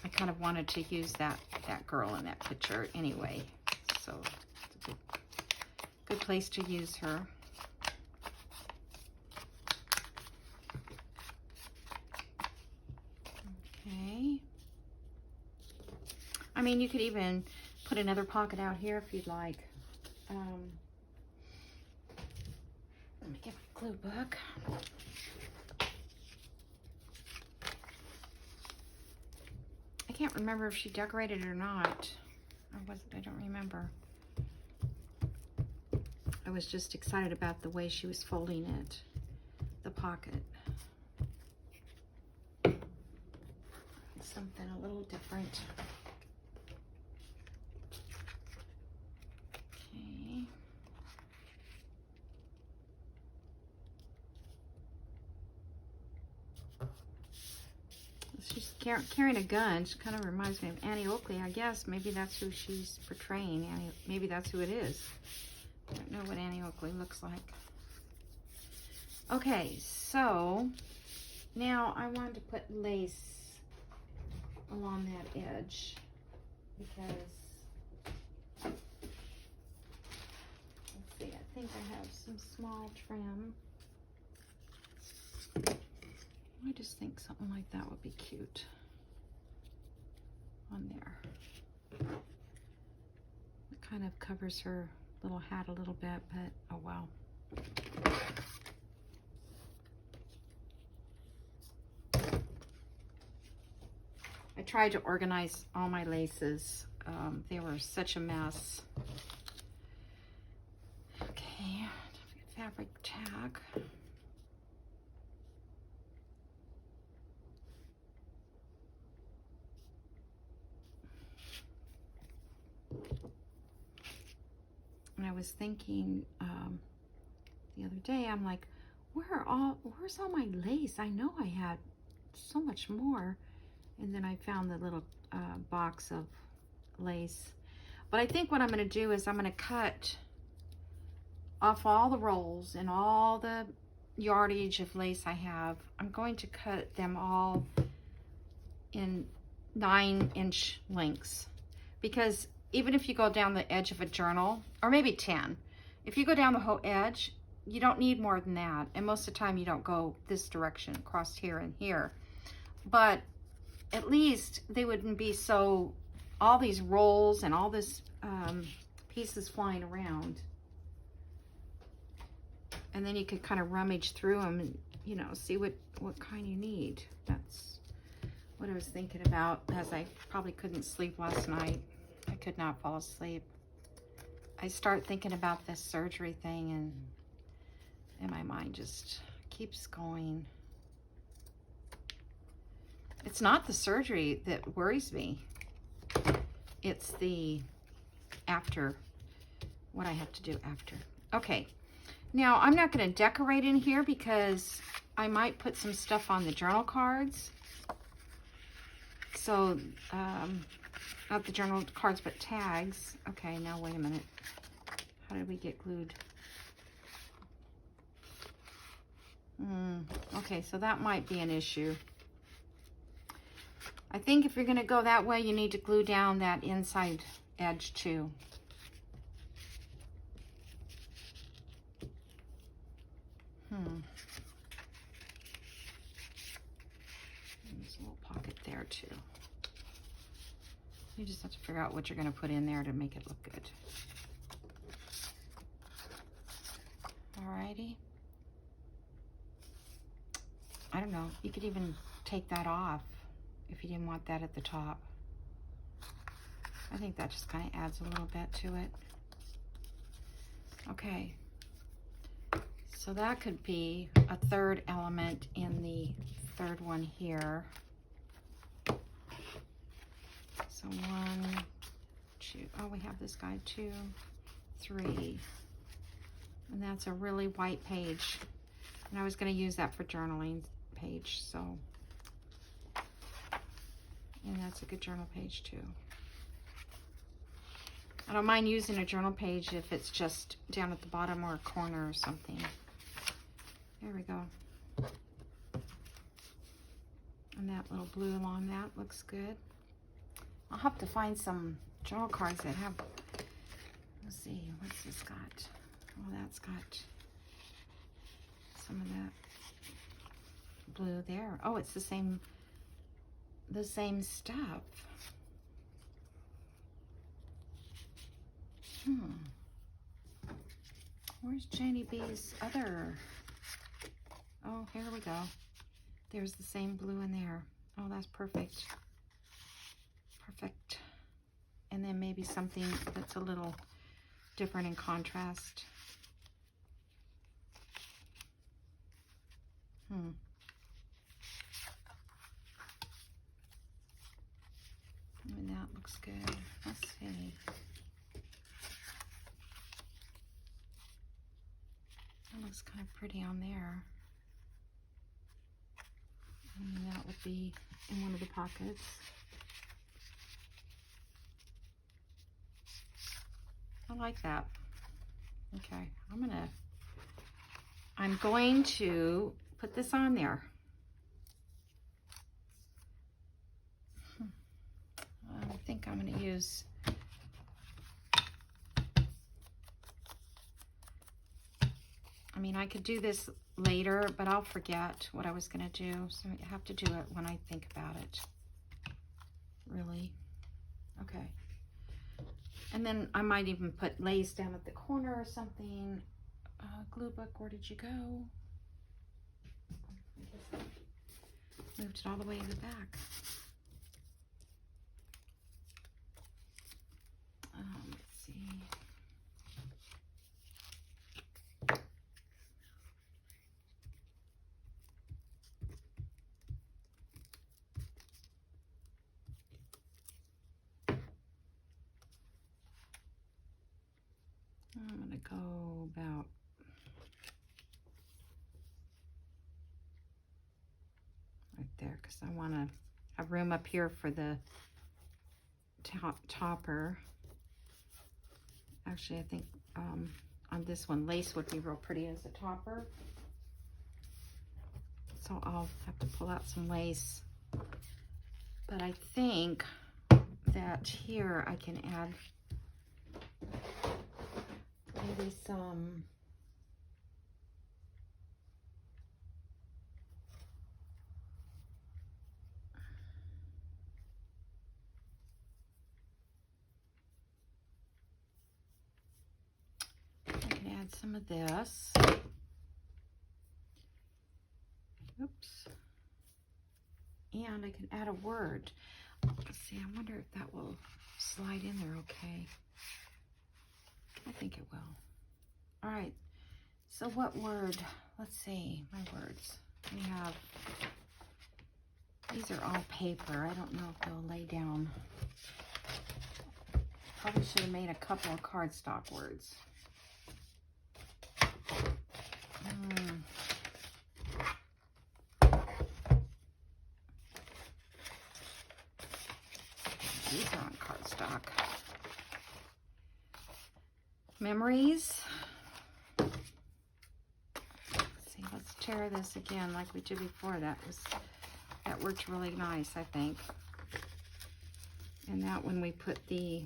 I kind of wanted to use that girl in that picture anyway, so it's a good place to use her. Okay. I mean, you could even put another pocket out here if you'd like. Let me get my glue book. I can't remember if she decorated it or not. I don't remember. I was just excited about the way she was folding it, the pocket. Something a little different. Okay. She's carrying a gun. She kind of reminds me of Annie Oakley, I guess. Maybe that's who she's portraying. Maybe that's who it is. I don't know what Annie Oakley looks like. Okay, so now I wanted to put lace along that edge because, let's see, I think I have some small trim. I just think something like that would be cute on there. It kind of covers her little hat a little bit, but oh well. I tried to organize all my laces. They were such a mess. Okay, fabric tag. And I was thinking the other day, I'm like, where's all my lace? I know I had so much more. And then I found the little box of lace. But I think what I'm going to do is I'm going to cut off all the rolls and all the yardage of lace I have. I'm going to cut them all in 9-inch lengths, because even if you go down the edge of a journal, or maybe 10, if you go down the whole edge, you don't need more than that. And most of the time you don't go this direction, across here and here. But at least they wouldn't be so, all these rolls and all this pieces flying around. And then you could kind of rummage through them and, you know, see what kind you need. That's what I was thinking about, as I probably couldn't sleep last night. I could not fall asleep. I start thinking about this surgery thing, and my mind just keeps going. It's not the surgery that worries me. It's the after, what I have to do after. Okay, now I'm not going to decorate in here because I might put some stuff on the journal cards. So, not the journal cards, but tags. Okay, now wait a minute. How did we get glued? Okay, so that might be an issue. I think if you're going to go that way, you need to glue down that inside edge too. There's a little pocket there too. You just have to figure out what you're going to put in there to make it look good. Alrighty. I don't know. You could even take that off if you didn't want that at the top. I think that just kind of adds a little bit to it. Okay. So that could be a third element in the third one here. So 1, 2, oh, we have this guy, 2, 3. And that's a really white page. And I was going to use that for journaling page, so. And that's a good journal page too. I don't mind using a journal page if it's just down at the bottom or a corner or something. There we go. And that little blue along that looks good. I'll have to find some journal cards that have, let's see, what's this got? Oh, that's got some of that blue there. Oh, it's the same stuff. Where's janeyB's other? Oh, here we go. There's the same blue in there. Oh, that's perfect. Perfect. And then maybe something that's a little different in contrast. I mean, that looks good. Let's see. That looks kind of pretty on there. And that would be in one of the pockets. I like that. Okay, I'm going to put this on there. I think I'm going to use I could do this later, but I'll forget what I was going to do, so I have to do it when I think about it. Really. Okay. And then I might even put lace down at the corner or something. Glue book, where did you go? I guess I moved it all the way to the back. Let's see. I'm going to go about right there because I want to have room up here for the topper. Actually, I think on this one, lace would be real pretty as a topper. So I'll have to pull out some lace. But I think that here I can add maybe some some of this. Oops. And I can add a word. Let's see, I wonder if that will slide in there okay. I think it will. All right. So what word? Let's see, my words. We have, these are all paper. I don't know if they'll lay down. Probably should have made a couple of cardstock words. These are on cardstock. Memories. Let's see, let's tear this again like we did before. That worked really nice, I think. And that when we put the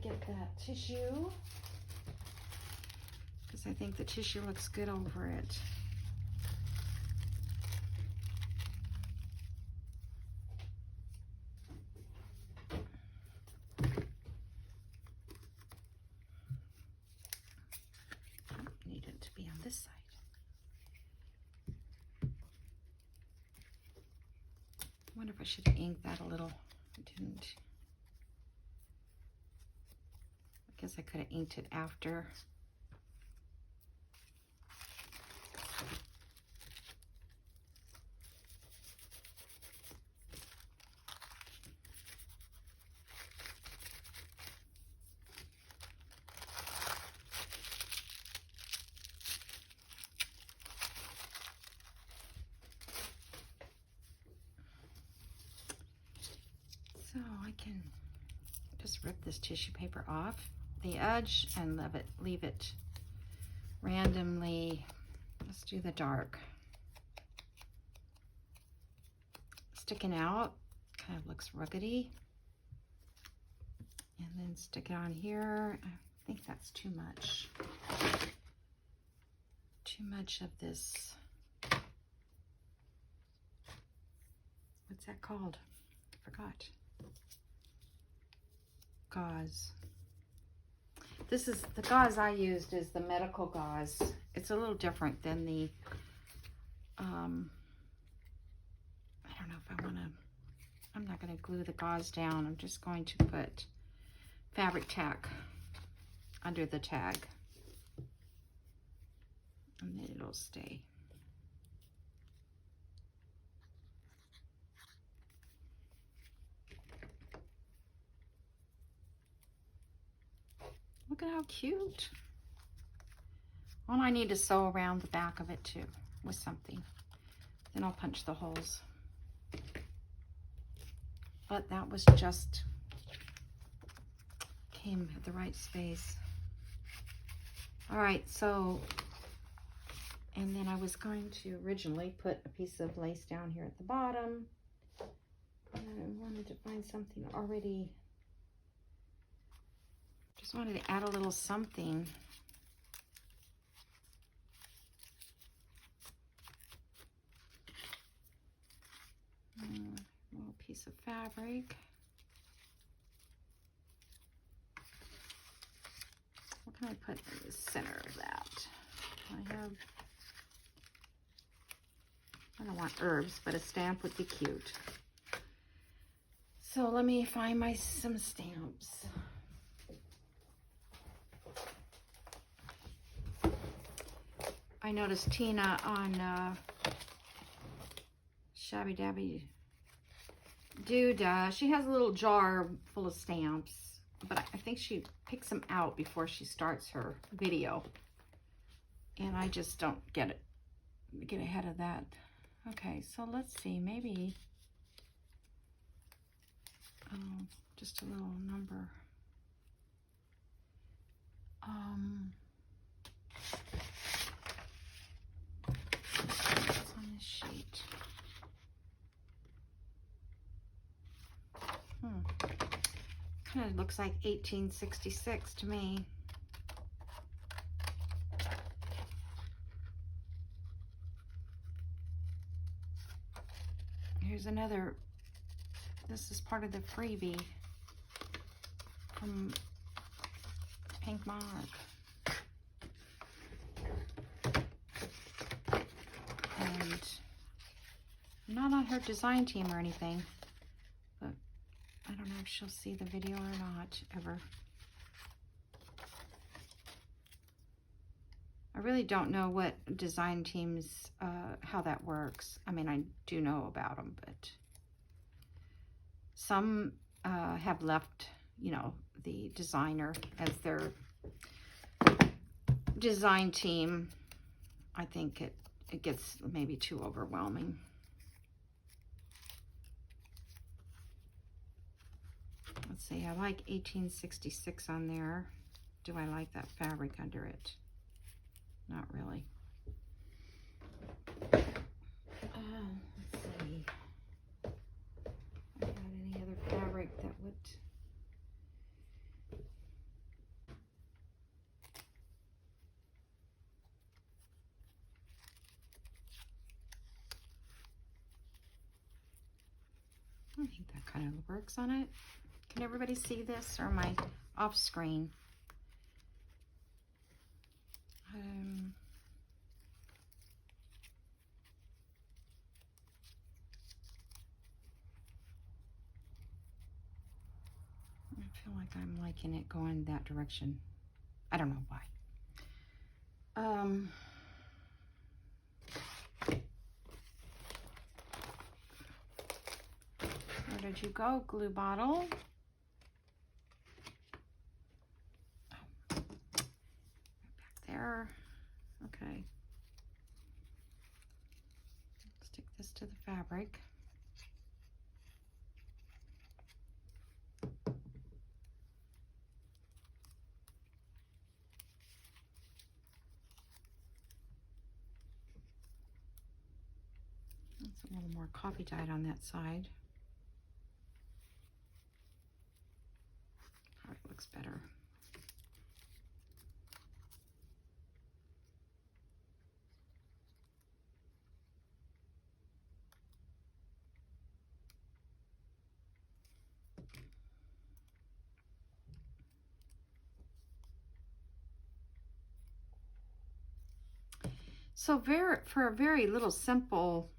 get that tissue because I think the tissue looks good over it. I need it to be on this side. I wonder if I should have inked that a little. I didn't. I guess I could have inked it after. So I can just rip this tissue paper off the edge and leave it randomly. Let's do the dark. Sticking out, kind of looks ruggedy. And then stick it on here. I think that's too much. Too much of this. What's that called? I forgot. Gauze. This is the gauze I used is the medical gauze. It's a little different than the, I don't know if I want to, I'm not going to glue the gauze down. I'm just going to put fabric tack under the tag. And then it'll stay. Look at how cute. Well, I need to sew around the back of it too with something. Then I'll punch the holes. But that was just, came at the right space. All right, so, and then I was going to originally put a piece of lace down here at the bottom. And I wanted to find something already, just wanted to add a little something. A little piece of fabric. What can I put in the center of that? I don't want herbs, but a stamp would be cute. So let me find some stamps. I noticed Tina on Shabby Dabby Dude, she has a little jar full of stamps, but I think she picks them out before she starts her video. And I just don't get ahead of that. Okay, so let's see, maybe, just a little number. What's on this sheet? Kind of looks like 1866 to me. Here's another, this is part of the freebie from Pink Mark. And I'm not on her design team or anything, but I don't know if she'll see the video or not, ever. I really don't know what design teams, how that works. I mean, I do know about them, but some have left, you know, the designer as their design team. I think it gets maybe too overwhelming. Let's see, I like 1866 on there. Do I like that fabric under it? Not really. Let's see. I got any other fabric that would... I think that kind of works on it. Can everybody see this, or am I off screen? I feel like I'm liking it going that direction. I don't know why. Where did you go, glue bottle? Oh, back there. Okay. Stick this to the fabric. That's a little more coffee dyed on that side. Probably looks better. So for a very little simple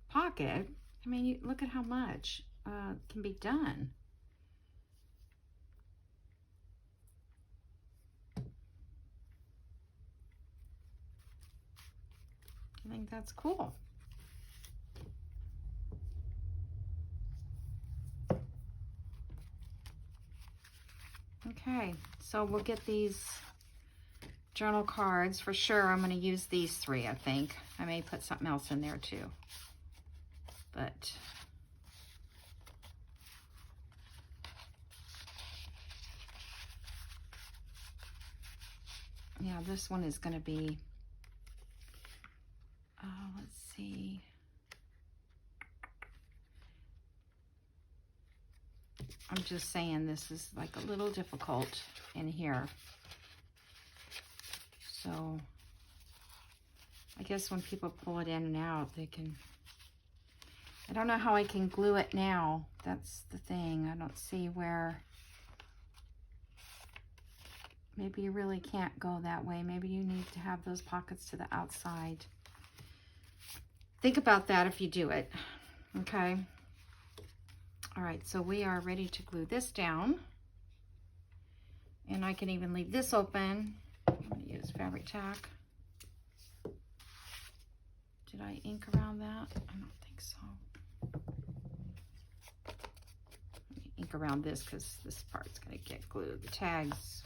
pocket, I mean, look at how much can be done. I think that's cool. Okay, so we'll get these journal cards for sure. I'm going to use these 3, I think. I may put something else in there too. But yeah, this one is going to be, let's see. I'm just saying this is like a little difficult in here. So I guess when people pull it in and out, they can, I don't know how I can glue it now. That's the thing. I don't see where, maybe you really can't go that way. Maybe you need to have those pockets to the outside. Think about that if you do it, okay? All right, so we are ready to glue this down. And I can even leave this open. I'm gonna use fabric tack. Did I ink around that? I don't think so. Let me ink around this because this part's gonna get glued. The tags,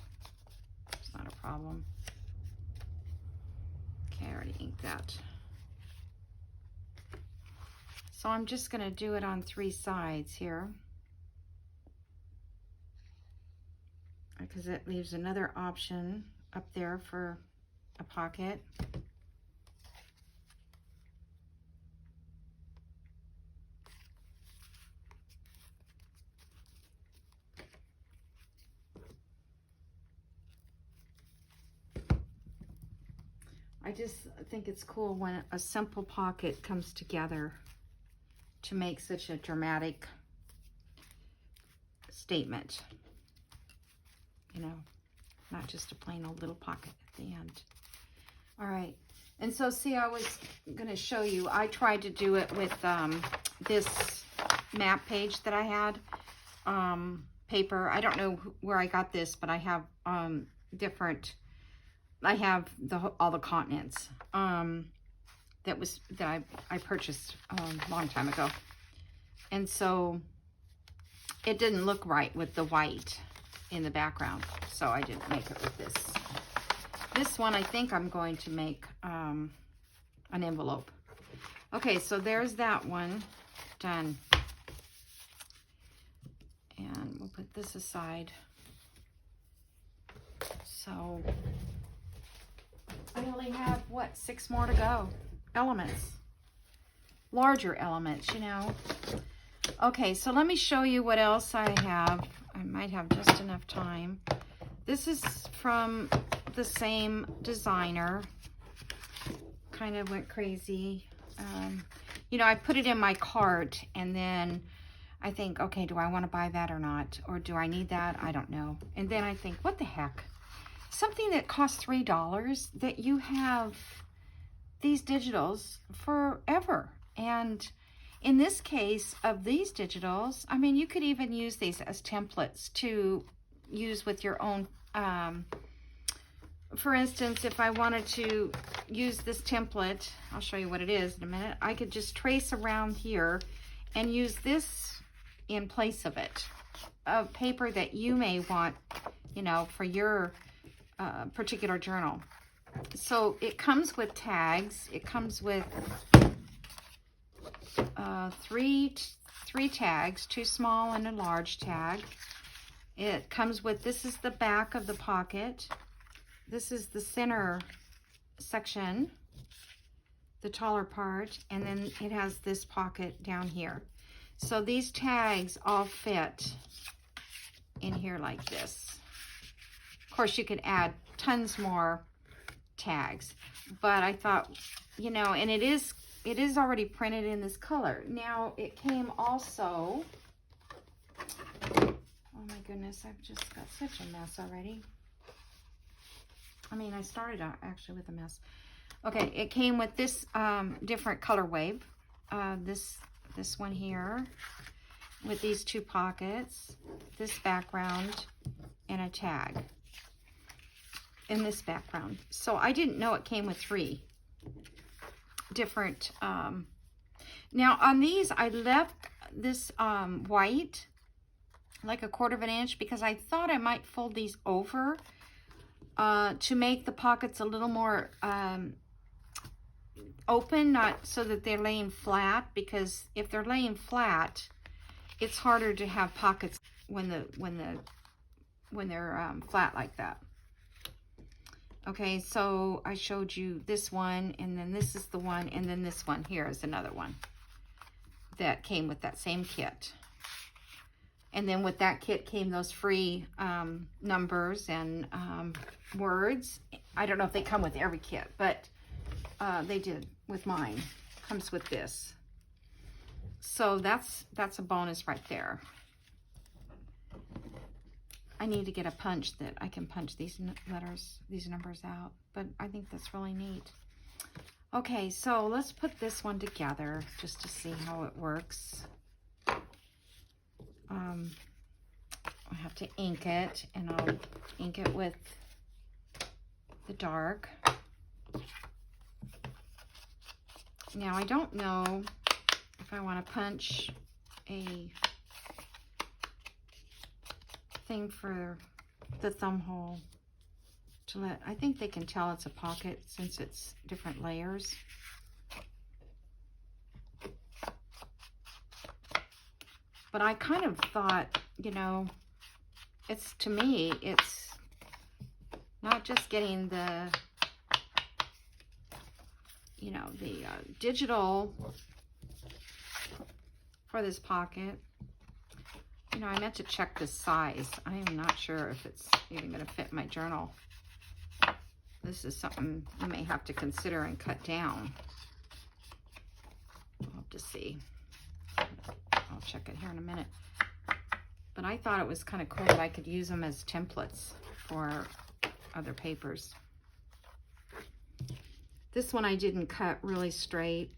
it's not a problem. Okay, I already inked that. So I'm just gonna do it on 3 sides here, because it leaves another option up there for a pocket. I just think it's cool when a simple pocket comes together to make such a dramatic statement. You know, not just a plain old little pocket at the end. All right, and so see, I was gonna show you, I tried to do it with this map page that I had, paper. I don't know where I got this, but I have different, I have all the continents that I purchased a long time ago. And so it didn't look right with the white in the background, so I didn't make it with this. This one, I think I'm going to make an envelope. Okay, so there's that one done. And we'll put this aside. So I only have, what, 6 more to go. Elements. Larger elements, you know. Okay, so let me show you what else I have. I might have just enough time. This is from the same designer. Kind of went crazy. You know, I put it in my cart and then I think, okay, do I want to buy that or not? Or do I need that? I don't know. And then I think, what the heck? Something that costs $3 that you have these digitals forever. And in this case of these digitals, I mean, you could even use these as templates to use with your own. For instance, if I wanted to use this template, I'll show you what it is in a minute. I could just trace around here and use this in place of it, of paper that you may want, you know, for your particular journal. So it comes with tags. It comes with three tags, 2 small and a large tag. It comes with, this is the back of the pocket. This is the center section, the taller part, and then it has this pocket down here. So these tags all fit in here like this. Of course, you could add tons more tags, but I thought, you know, and it is already printed in this color. Now, it came also, oh my goodness, I've just got such a mess already. I mean, I started out actually with a mess. Okay, it came with this different color wave. This one here with these 2 pockets, this background, and a tag in this background. So I didn't know it came with 3 different. Now on these, I left this white like a 1/4 of an inch because I thought I might fold these over to make the pockets a little more open, not so that they're laying flat, because if they're laying flat, it's harder to have pockets when they're flat like that. Okay, so I showed you this one, and then this is the one, and then this one here is another one that came with that same kit. And then with that kit came those free numbers and words. I don't know if they come with every kit, but they did with mine. Comes with this. So that's a bonus right there. I need to get a punch that I can punch these numbers out, but I think that's really neat. Okay, so let's put this one together just to see how it works. I have to ink it, and I'll ink it with the dark. Now, I don't know if I want to punch a thing for the thumb hole to let, I think they can tell it's a pocket since it's different layers. But I kind of thought, you know, it's, to me, it's not just getting the, you know, the digital for this pocket. You know, I meant to check the size. I am not sure if it's even going to fit my journal. This is something you may have to consider and cut down. We'll have to see. I'll check it here in a minute. But I thought it was kind of cool that I could use them as templates for other papers. This one I didn't cut really straight.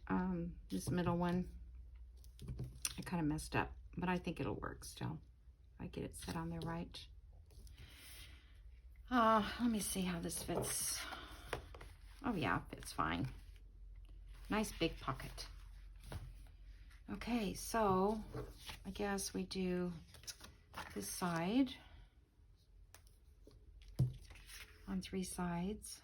This middle one, I kind of messed up, but I think it'll work still. If I get it set on there right. Let me see how this fits. Oh yeah, fits fine. Nice big pocket. Okay, so I guess we do this side on 3 sides.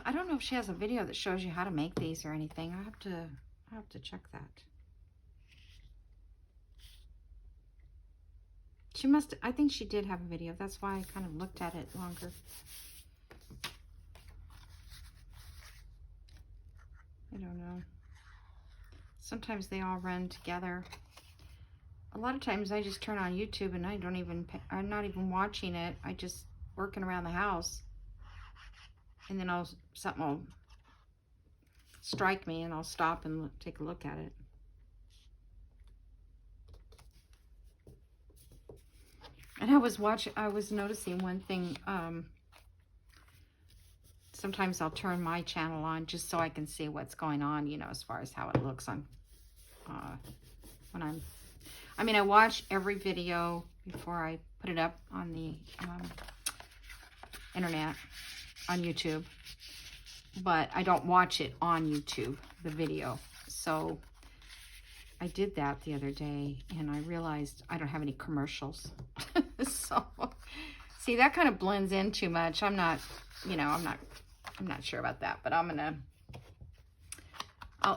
I don't know if she has a video that shows you how to make these or anything. I have to check that. She must, I think she did have a video. That's why I kind of looked at it longer. I don't know. Sometimes they all run together. A lot of times I just turn on YouTube and I'm not even watching it. I just working around the house. And then something will strike me and I'll stop and take a look at it. And I was noticing one thing. Sometimes I'll turn my channel on just so I can see what's going on, you know, as far as how it looks on I mean, I watch every video before I put it up on the internet, on YouTube, but I don't watch it on YouTube, the video. So I did that the other day and I realized I don't have any commercials. So see, that kind of blends in too much. I'm not, you know, I'm not sure about that, but I'll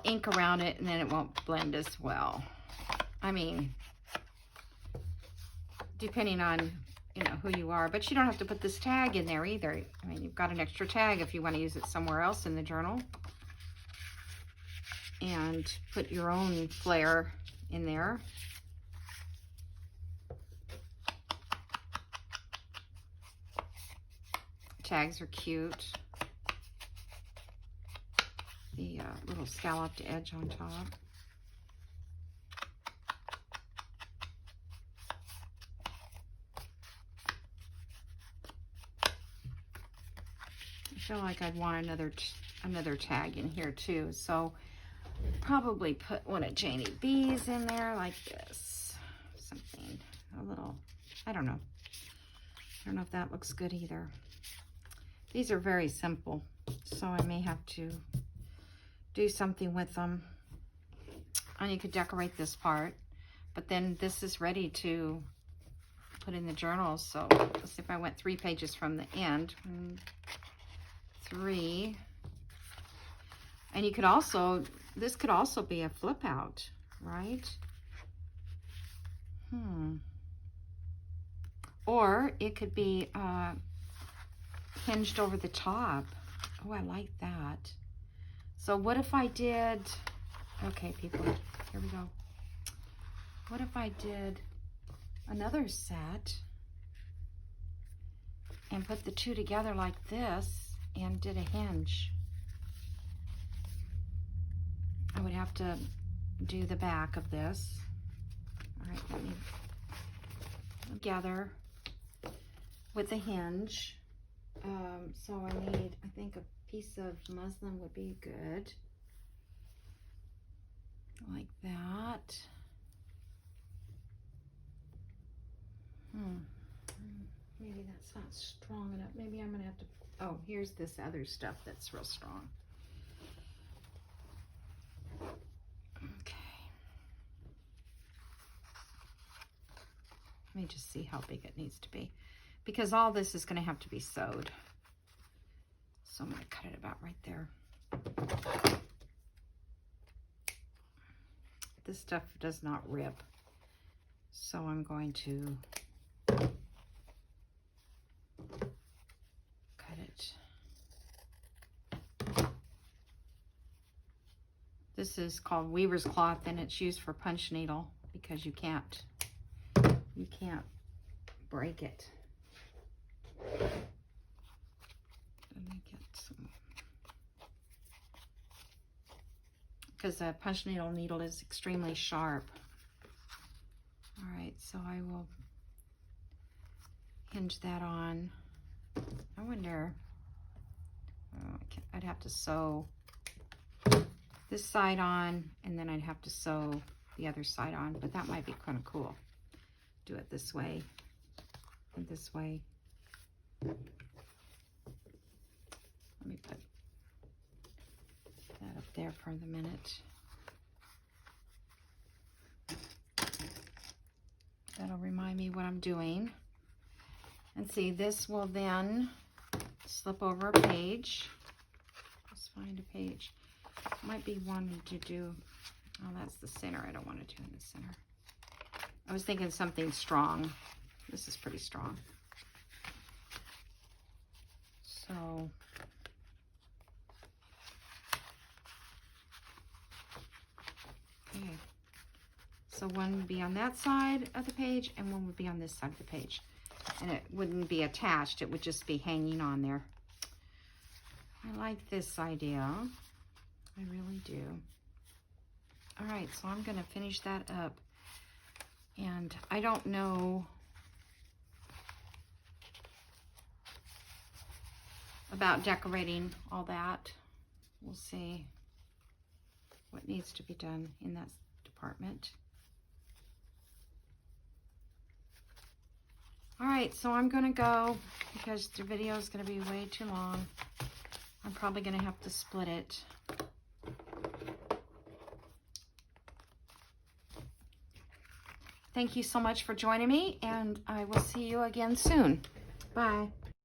ink around it and then it won't blend as well. I mean, depending on, you know, who you are, but you don't have to put this tag in there either. I mean, you've got an extra tag if you want to use it somewhere else in the journal and put your own flair in there. Tags are cute. the little scalloped edge on top. I feel like I'd want another tag in here too, so probably put one of Janie B's in there like this. Something a little, I don't know. I don't know if that looks good either. These are very simple, so I may have to do something with them. And you could decorate this part, but then this is ready to put in the journals. So let's see if I went 3 pages from the end. 1, 3. And you could also, this could also be a flip out, right? Or it could be hinged over the top. Oh, I like that. So what if I did, okay, people, here we go. What if I did another set and put the two together like this and did a hinge? I would have to do the back of this. All right, let me together with a hinge. So I need, I think a piece of muslin would be good. Like that. Maybe that's not strong enough. Maybe I'm gonna have to, oh, here's this other stuff that's real strong. Okay. Let me just see how big it needs to be, because all this is going to have to be sewed. So I'm going to cut it about right there. This stuff does not rip, so I'm going to cut it. This is called weaver's cloth, and it's used for punch needle because you can't break it. Let me get some, because a punch needle is extremely sharp. All right, so I will hinge that on. I wonder, oh, I'd have to sew this side on, and then I'd have to sew the other side on, but that might be kind of cool. Do it this way and this way. Let me put that up there for the minute. That'll remind me what I'm doing. And see, this will then slip over a page. Let's find a page. Might be wanting to do, oh, that's the center. I don't want to do in the center. I was thinking something strong. This is pretty strong. So, okay. So one would be on that side of the page, and one would be on this side of the page. And it wouldn't be attached. It would just be hanging on there. I like this idea. I really do. All right, so I'm going to finish that up. And I don't know about decorating all that. We'll see what needs to be done in that department. All right, so I'm going to go because the video is going to be way too long. I'm probably going to have to split it. Thank you so much for joining me, and I will see you again soon. Bye.